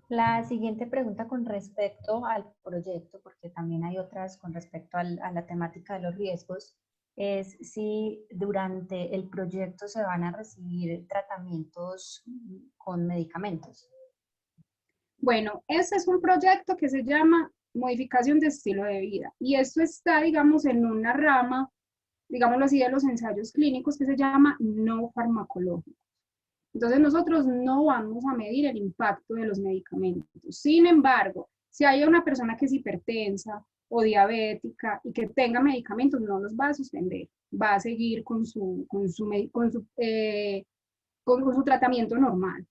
La siguiente pregunta con respecto al proyecto, porque también hay otras con respecto a la temática de los riesgos, es si durante el proyecto se van a recibir tratamientos con medicamentos. Bueno, ese es un proyecto que se llama modificación de estilo de vida y esto está, digamos, en una rama, digámoslo así, de los ensayos clínicos que se llama no farmacológico. Entonces nosotros no vamos a medir el impacto de los medicamentos. Sin embargo, si hay una persona que es hipertensa o diabética y que tenga medicamentos, no los va a suspender, va a seguir con su tratamiento normal.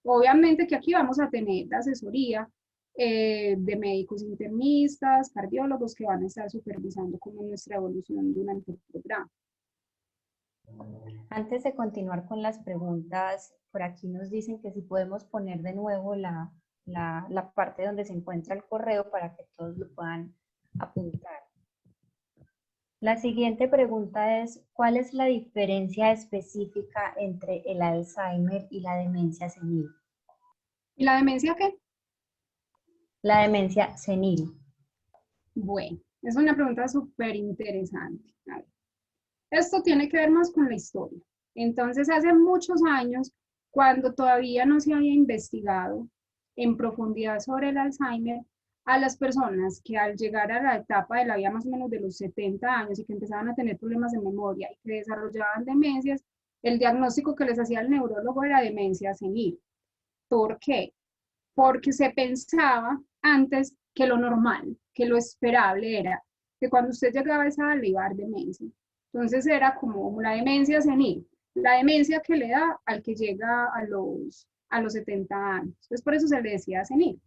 Obviamente que aquí vamos a tener la asesoría de médicos internistas, cardiólogos que van a estar supervisando cómo es nuestra evolución durante el programa. Antes de continuar con las preguntas, por aquí nos dicen que si podemos poner de nuevo la parte donde se encuentra el correo para que todos lo puedan apuntar. La siguiente pregunta es, ¿cuál es la diferencia específica entre el Alzheimer y la demencia senil? ¿Y la demencia qué? La demencia senil. Bueno, es una pregunta súper interesante. Esto tiene que ver más con la historia. Entonces, hace muchos años, cuando todavía no se había investigado en profundidad sobre el Alzheimer, a las personas que al llegar a la etapa de la vida más o menos de los 70 años y que empezaban a tener problemas de memoria y que desarrollaban demencias, el diagnóstico que les hacía el neurólogo era demencia senil. ¿Por qué? Porque se pensaba antes que lo normal, que lo esperable era que cuando usted llegaba a esa edad le iba a dar demencia. Entonces era como la demencia senil, la demencia que le da al que llega a los 70 años. Entonces por eso se le decía senil.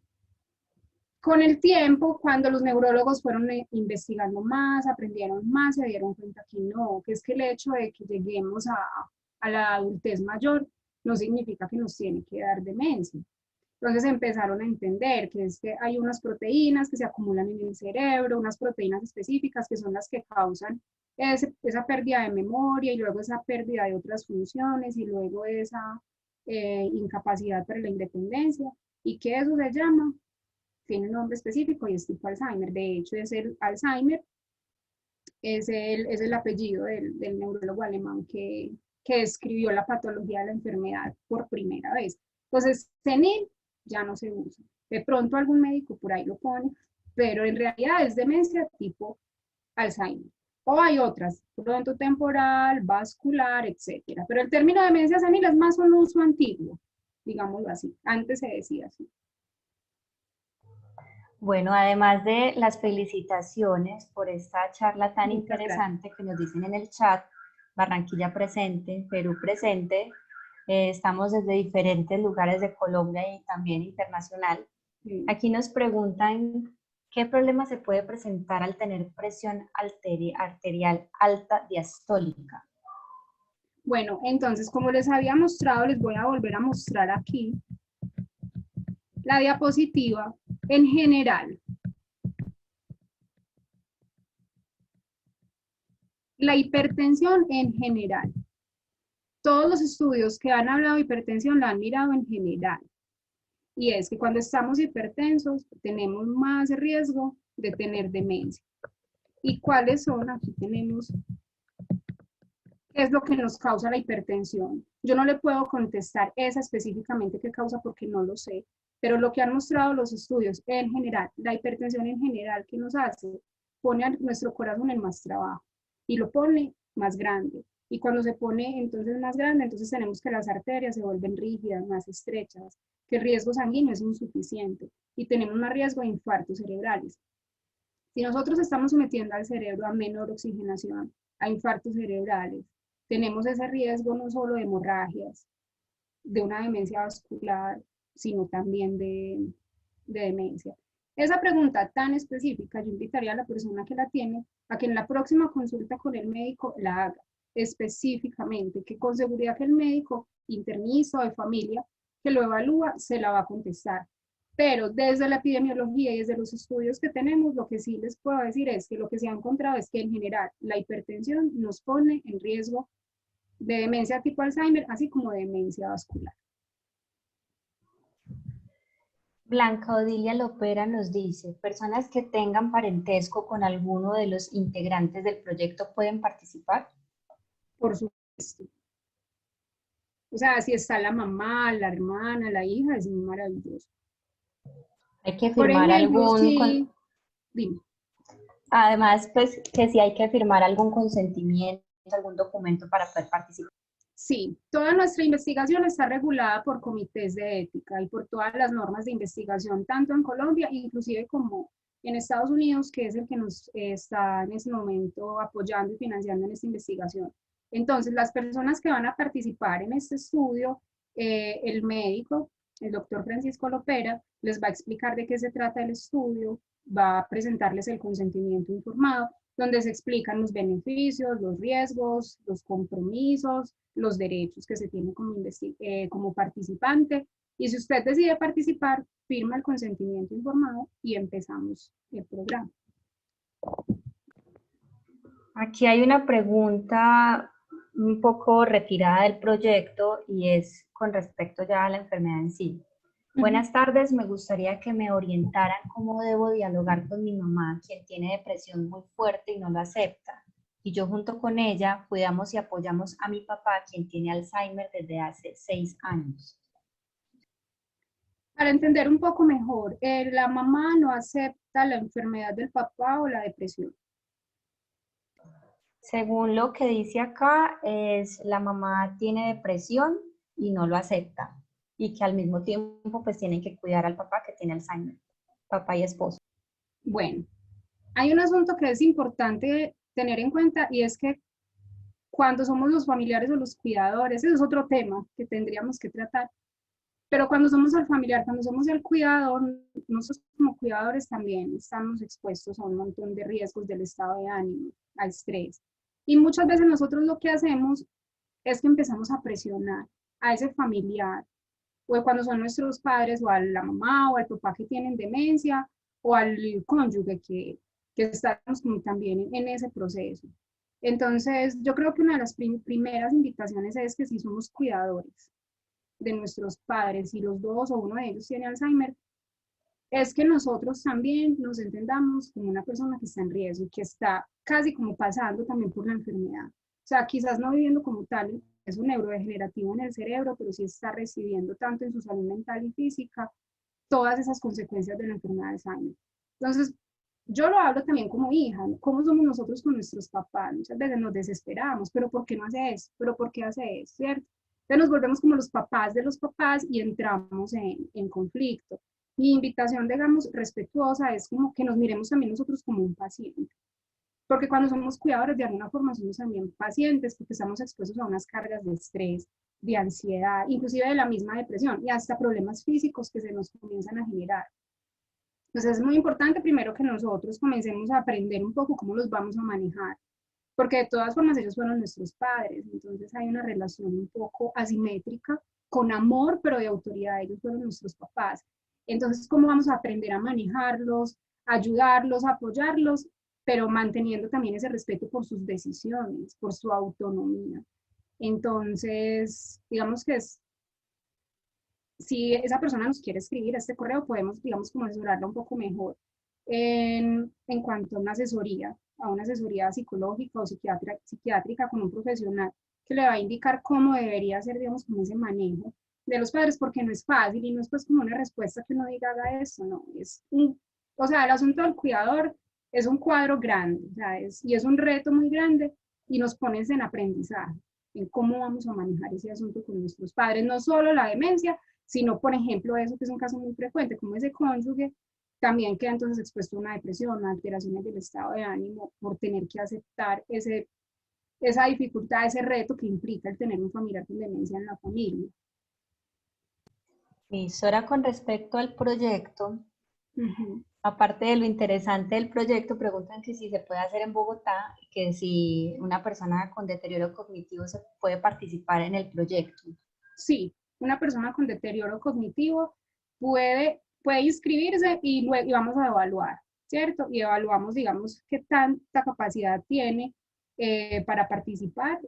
Con el tiempo, cuando los neurólogos fueron investigando más, aprendieron más, se dieron cuenta que no, que es que el hecho de que lleguemos a la adultez mayor no significa que nos tiene que dar demencia. Entonces empezaron a entender que es que hay unas proteínas que se acumulan en el cerebro, unas proteínas específicas que son las que causan esa pérdida de memoria y luego esa pérdida de otras funciones y luego esa incapacidad para la independencia y que eso se llama, tiene un nombre específico y es tipo Alzheimer. De hecho, es el Alzheimer, es el apellido del neurólogo alemán que describió la patología de la enfermedad por primera vez. Entonces, senil ya no se usa. De pronto algún médico por ahí lo pone, pero en realidad es demencia tipo Alzheimer. O hay otras, frontotemporal, vascular, etcétera. Pero el término demencia senil es más un uso antiguo, digámoslo así. Antes se decía así. Bueno, además de las felicitaciones por esta charla tan Muchas gracias. interesante que nos dicen en el chat, Barranquilla presente, Perú presente, estamos desde diferentes lugares de Colombia y también internacional. Sí. Aquí nos preguntan qué problema se puede presentar al tener presión arterial alta diastólica. Bueno, entonces, como les había mostrado, les voy a volver a mostrar aquí la diapositiva en general. La hipertensión en general. Todos los estudios que han hablado de hipertensión la han mirado en general. Y es que cuando estamos hipertensos tenemos más riesgo de tener demencia. ¿Y cuáles son? Aquí tenemos ¿Qué es lo que nos causa la hipertensión? Yo no le puedo contestar esa específicamente qué causa porque no lo sé, pero lo que han mostrado los estudios en general, la hipertensión en general que nos hace, pone a nuestro corazón en más trabajo y lo pone más grande. Y cuando se pone entonces más grande, entonces tenemos que las arterias se vuelven rígidas, más estrechas, que el riesgo sanguíneo es insuficiente y tenemos más riesgo de infartos cerebrales. Si nosotros estamos sometiendo al cerebro a menor oxigenación, a infartos cerebrales, tenemos ese riesgo no solo de hemorragias, de una demencia vascular, sino también de demencia. Esa pregunta tan específica, yo invitaría a la persona que la tiene a que en la próxima consulta con el médico la haga específicamente, que con seguridad que el médico internista o de familia que lo evalúa se la va a contestar. Pero desde la epidemiología y desde los estudios que tenemos, lo que sí les puedo decir es que lo que se ha encontrado es que en general la hipertensión nos pone en riesgo de demencia tipo Alzheimer, así como de demencia vascular. Blanca Odilia Lopera nos dice, personas que tengan parentesco con alguno de los integrantes del proyecto pueden participar. Por supuesto. O sea, si está la mamá, la hermana, la hija, es muy maravilloso. Hay que Por firmar ejemplo, algún, dime. además, pues que si hay que firmar algún consentimiento, algún documento para poder participar. Sí, toda nuestra investigación está regulada por comités de ética y por todas las normas de investigación, tanto en Colombia, inclusive como en Estados Unidos, que es el que nos está en este momento apoyando y financiando en esta investigación. Entonces, las personas que van a participar en este estudio, el médico, el doctor Francisco Lopera, les va a explicar de qué se trata el estudio, va a presentarles el consentimiento informado, donde se explican los beneficios, los riesgos, los compromisos, los derechos que se tienen como participante. Y si usted decide participar, firma el consentimiento informado y empezamos el programa. Aquí hay una pregunta un poco retirada del proyecto y es con respecto ya a la enfermedad en sí. Buenas tardes, me gustaría que me orientaran cómo debo dialogar con mi mamá, quien tiene depresión muy fuerte y no lo acepta. Y yo junto con ella cuidamos y apoyamos a mi papá, quien tiene Alzheimer desde hace 6 años. Para entender un poco mejor, la mamá no acepta la enfermedad del papá o la depresión. Según lo que dice acá, es la mamá tiene depresión y no lo acepta. Y que al mismo tiempo pues tienen que cuidar al papá que tiene Alzheimer, papá y esposo. Bueno, hay un asunto que es importante tener en cuenta y es que cuando somos los familiares o los cuidadores, ese es otro tema que tendríamos que tratar, pero cuando somos el familiar, cuando somos el cuidador, nosotros como cuidadores también estamos expuestos a un montón de riesgos del estado de ánimo, al estrés. Y muchas veces nosotros lo que hacemos es que empezamos a presionar a ese familiar, o cuando son nuestros padres, o a la mamá o al papá que tienen demencia, o al cónyuge que estamos como también en ese proceso. Entonces, yo creo que una de las primeras invitaciones es que si somos cuidadores de nuestros padres y los dos o uno de ellos tiene Alzheimer, es que nosotros también nos entendamos como una persona que está en riesgo y que está casi como pasando también por la enfermedad. O sea, quizás no viviendo como tal, es un neurodegenerativo en el cerebro, pero sí está recibiendo tanto en su salud mental y física todas esas consecuencias de la enfermedad de Alzheimer. Entonces, yo lo hablo también como hija, ¿no? ¿Cómo somos nosotros con nuestros papás? Muchas veces nos desesperamos, pero ¿por qué no hace eso? ¿Pero por qué hace eso? ¿Cierto? Entonces nos volvemos como los papás de los papás y entramos en conflicto. Mi invitación, digamos, respetuosa es como que nos miremos también nosotros como un paciente. Porque cuando somos cuidadores, de alguna forma somos también pacientes, porque estamos expuestos a unas cargas de estrés, de ansiedad, inclusive de la misma depresión y hasta problemas físicos que se nos comienzan a generar. Entonces es muy importante primero que nosotros comencemos a aprender un poco cómo los vamos a manejar, porque de todas formas ellos fueron nuestros padres, entonces hay una relación un poco asimétrica, con amor, pero de autoridad, ellos fueron nuestros papás. Entonces, ¿cómo vamos a aprender a manejarlos, ayudarlos, apoyarlos, pero manteniendo también ese respeto por sus decisiones, por su autonomía? Entonces, digamos que si esa persona nos quiere escribir a este correo, podemos, digamos, como asesorarla un poco mejor en cuanto a una asesoría a una asesoría psicológica o psiquiátrica con un profesional que le va a indicar cómo debería ser, digamos, como ese manejo de los padres, porque no es fácil y no es pues como una respuesta que uno diga haga eso, no, o sea, el asunto del cuidador es un cuadro grande, o sea, y es un reto muy grande y nos pones en aprendizaje, en cómo vamos a manejar ese asunto con nuestros padres, no solo la demencia, sino, por ejemplo, eso que es un caso muy frecuente, como ese cónyuge también queda entonces expuesto a una depresión, a alteraciones del estado de ánimo por tener que aceptar esa dificultad, ese reto que implica el tener un familiar con demencia en la familia. Y Sora, con respecto al proyecto, Ujú. aparte de lo interesante del proyecto, preguntan que si se puede hacer en Bogotá, que si una persona con deterioro cognitivo se puede participar en el proyecto. Sí, una persona con deterioro cognitivo puede inscribirse y vamos a evaluar, ¿cierto? Y evaluamos, digamos, qué tanta capacidad tiene para participar,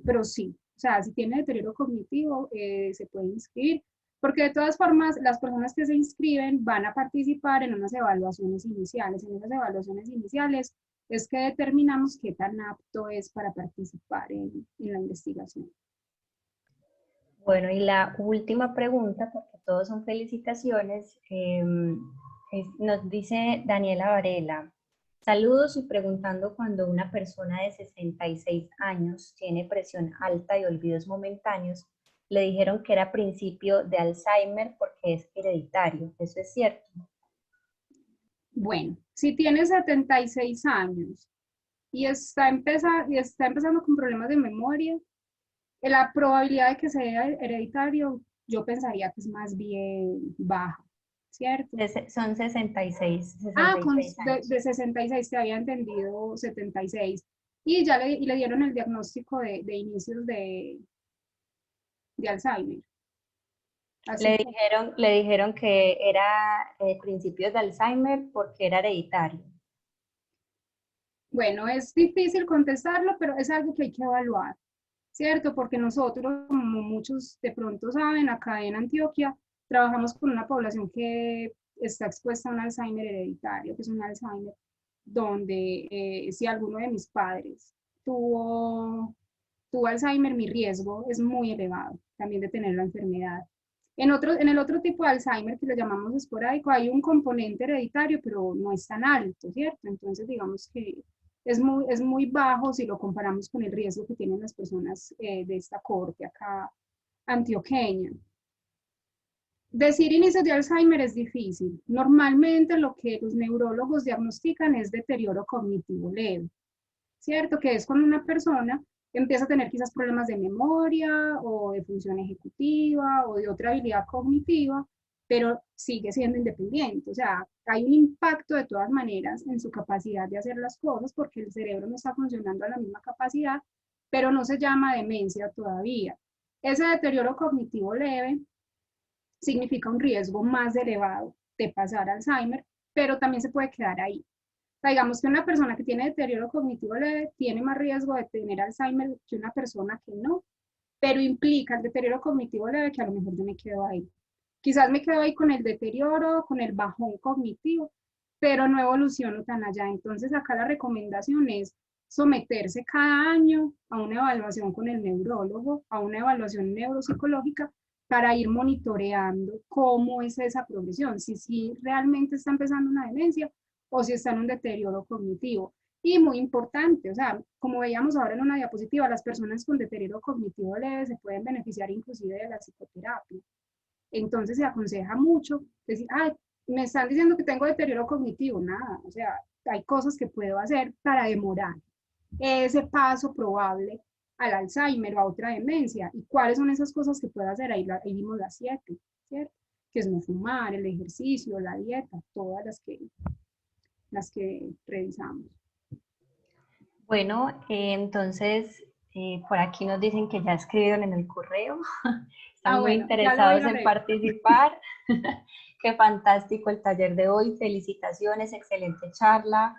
pero sí, o sea, si tiene deterioro cognitivo, se puede inscribir, porque de todas formas, las personas que se inscriben van a participar en unas evaluaciones iniciales. En esas evaluaciones iniciales es que determinamos qué tan apto es para participar en la investigación. Bueno, y la última pregunta, porque todos son felicitaciones, nos dice Daniela Varela. Saludos y preguntando cuando una persona de 66 años tiene presión alta y olvidos momentáneos, le dijeron que era principio de Alzheimer porque es hereditario. ¿Eso es cierto? Bueno, si tiene 76 años y y está empezando con problemas de memoria, la probabilidad de que sea hereditario, yo pensaría que es más bien baja, ¿cierto? Son 66 años. De 66 te había entendido 76. Y ya le dieron el diagnóstico de inicios de Alzheimer. Así que, Le dijeron que era principios de Alzheimer porque era hereditario. bueno, es difícil contestarlo, pero es algo que hay que evaluar, ¿cierto? Porque nosotros, como muchos de pronto saben, acá en Antioquia trabajamos con una población que está expuesta a un Alzheimer hereditario, que es un Alzheimer donde si alguno de mis padres tuvo Alzheimer, mi riesgo es muy elevado también de tener la enfermedad. En el otro tipo de Alzheimer que le llamamos esporádico, hay un componente hereditario, pero no es tan alto, ¿cierto? Entonces, digamos que es muy bajo si lo comparamos con el riesgo que tienen las personas de esta corte acá antioqueña. Decir inicios de Alzheimer es difícil. Normalmente lo que los neurólogos diagnostican es deterioro cognitivo leve, ¿cierto? Que es cuando una persona empieza a tener quizás problemas de memoria o de función ejecutiva o de otra habilidad cognitiva, pero sigue siendo independiente. O sea, hay un impacto de todas maneras en su capacidad de hacer las cosas porque el cerebro no está funcionando a la misma capacidad, pero no se llama demencia todavía. Ese deterioro cognitivo leve significa un riesgo más elevado de pasar Alzheimer, pero también se puede quedar ahí. O sea, digamos que una persona que tiene deterioro cognitivo leve tiene más riesgo de tener Alzheimer que una persona que no, pero implica el deterioro cognitivo leve que a lo mejor yo me quedo ahí. Quizás me quedo ahí con el deterioro, con el bajón cognitivo, pero no evoluciono tan allá. Entonces acá la recomendación es someterse cada año a una evaluación con el neurólogo, a una evaluación neuropsicológica para ir monitoreando cómo es esa progresión, si realmente está empezando una demencia o si está en un deterioro cognitivo. Y muy importante, o sea, como veíamos ahora en una diapositiva, las personas con deterioro cognitivo leve se pueden beneficiar inclusive de la psicoterapia. Entonces se aconseja mucho decir, ay, me están diciendo que tengo deterioro cognitivo, nada, o sea, hay cosas que puedo hacer para demorar ese paso probable al Alzheimer o a otra demencia. ¿Y cuáles son esas cosas que puedo hacer? Ahí vimos las 7, ¿cierto? Que es no fumar, el ejercicio, la dieta, todas las que revisamos. Bueno, entonces por aquí nos dicen que ya escribieron en el correo, están muy Bueno, ya lo voy interesados a en revisar. participar. Qué fantástico el taller de hoy, felicitaciones, excelente charla.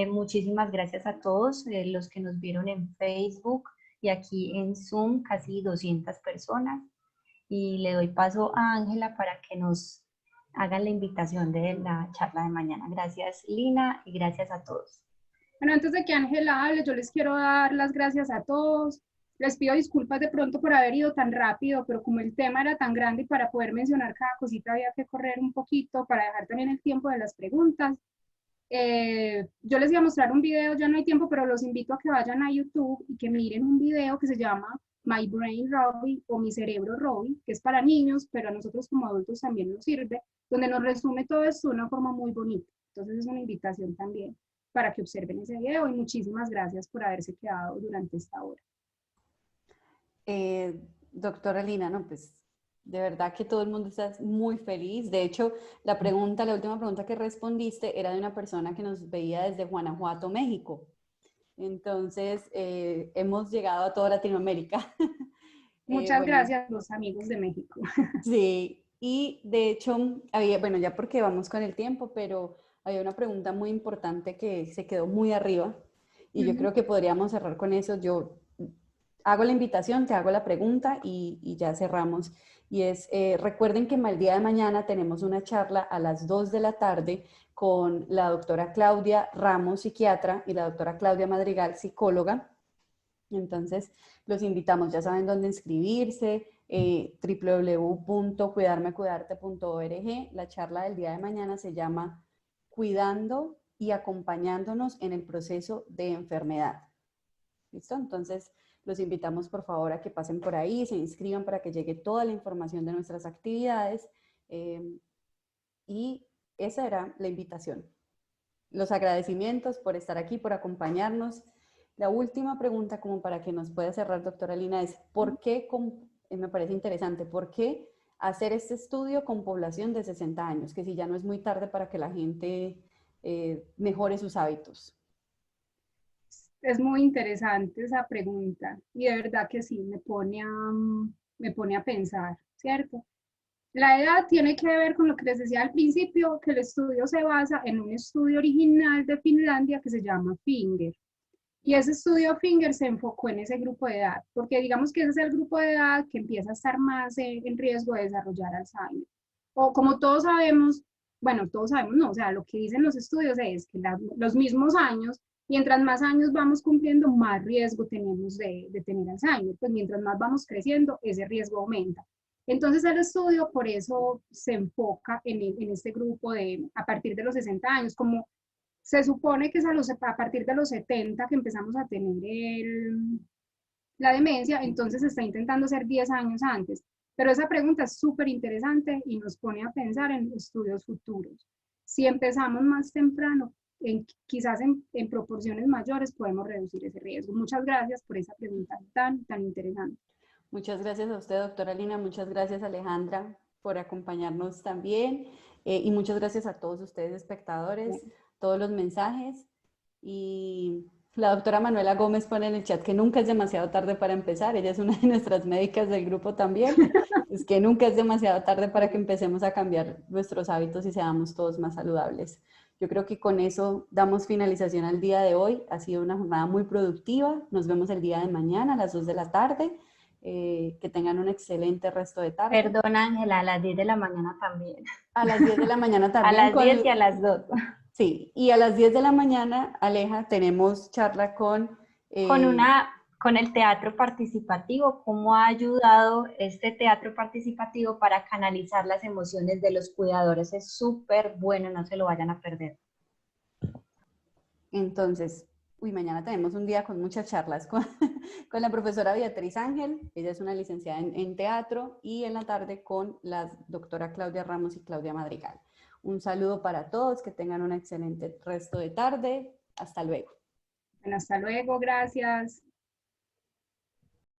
Muchísimas gracias a todos los que nos vieron en Facebook y aquí en Zoom, casi 200 personas. Y le doy paso a Ángela para que nos hagan la invitación de la charla de mañana. Gracias, Lina, y gracias a todos. Bueno, antes de que Ángela hable, yo les quiero dar las gracias a todos. Les pido disculpas de pronto por haber ido tan rápido, pero como el tema era tan grande y para poder mencionar cada cosita había que correr un poquito para dejar también el tiempo de las preguntas. Yo les iba a mostrar un video, ya no hay tiempo, pero los invito a que vayan a YouTube y que miren un video que se llama My Brain Robbie o Mi Cerebro Robbie, que es para niños, pero a nosotros como adultos también nos sirve, donde nos resume todo esto de una forma muy bonita. Entonces es una invitación también para que observen ese video y muchísimas gracias por haberse quedado durante esta hora. Doctora Lina, no, pues de verdad que todo el mundo está muy feliz. De hecho, la última pregunta que respondiste era de una persona que nos veía desde Guanajuato, México. Entonces, hemos llegado a toda Latinoamérica. Muchas Bueno, gracias a los amigos de México. sí, y de hecho, había, bueno, ya porque vamos con el tiempo, pero había una pregunta muy importante que se quedó muy arriba y yo creo que podríamos cerrar con eso. Yo hago la invitación, te hago la pregunta y ya cerramos. Y es, recuerden que el día de mañana tenemos una charla a las 2 de la tarde con la doctora Claudia Ramos, psiquiatra, y la doctora Claudia Madrigal, psicóloga. Entonces, los invitamos, ya saben dónde inscribirse, www.cuidarmecuidarte.org. La charla del día de mañana se llama Cuidando y acompañándonos en el proceso de enfermedad. ¿Listo? Entonces, los invitamos por favor a que pasen por ahí, se inscriban para que llegue toda la información de nuestras actividades. Y esa era la invitación. Los agradecimientos por estar aquí, por acompañarnos. La última pregunta, como para que nos pueda cerrar, doctora Lina, es ¿por qué, me parece interesante, por qué hacer este estudio con población de 60 años? Que si ya no es muy tarde para que la gente mejore sus hábitos. Es muy interesante esa pregunta y de verdad que sí, me pone a pensar, ¿cierto? La edad tiene que ver con lo que les decía al principio, que el estudio se basa en un estudio original de Finlandia que se llama Finger. Y ese estudio Finger se enfocó en ese grupo de edad, porque digamos que ese es el grupo de edad que empieza a estar más en riesgo de desarrollar Alzheimer. O como todos sabemos, bueno, todos sabemos, no, o sea, lo que dicen los estudios es que los mismos años, mientras más años vamos cumpliendo, más riesgo tenemos de tener Alzheimer. Pues mientras más vamos creciendo, ese riesgo aumenta. Entonces el estudio por eso se enfoca en este grupo de a partir de los 60 años, como se supone que es a partir de los 70 que empezamos a tener la demencia, entonces se está intentando hacer 10 años antes. Pero esa pregunta es súper interesante y nos pone a pensar en estudios futuros. Si empezamos más temprano, quizás en proporciones mayores podemos reducir ese riesgo. Muchas gracias por esa pregunta tan interesante. Muchas gracias a usted, doctora Lina. Muchas gracias, Alejandra, por acompañarnos también. Y muchas gracias a todos ustedes, espectadores, todos los mensajes. Y la doctora Manuela Gómez pone en el chat que nunca es demasiado tarde para empezar. Ella es una de nuestras médicas del grupo también. Es que nunca es demasiado tarde para que empecemos a cambiar nuestros hábitos y seamos todos más saludables. Yo creo que con eso damos finalización al día de hoy. Ha sido una jornada muy productiva. Nos vemos el día de mañana a las 2 de la tarde. Que tengan un excelente resto de tarde. Perdón, Ángela, a las 10 de la mañana también. A las 10 de la mañana también. A las 10 y a las 2. Sí, y a las 10 de la mañana, Aleja, tenemos charla con el teatro participativo, cómo ha ayudado este teatro participativo para canalizar las emociones de los cuidadores. Es súper bueno, no se lo vayan a perder. Entonces, mañana tenemos un día con muchas charlas con la profesora Beatriz Ángel, ella es una licenciada en teatro, y en la tarde con la doctora Claudia Ramos y Claudia Madrigal. Un saludo para todos, que tengan un excelente resto de tarde. Hasta luego. Bueno, hasta luego, gracias.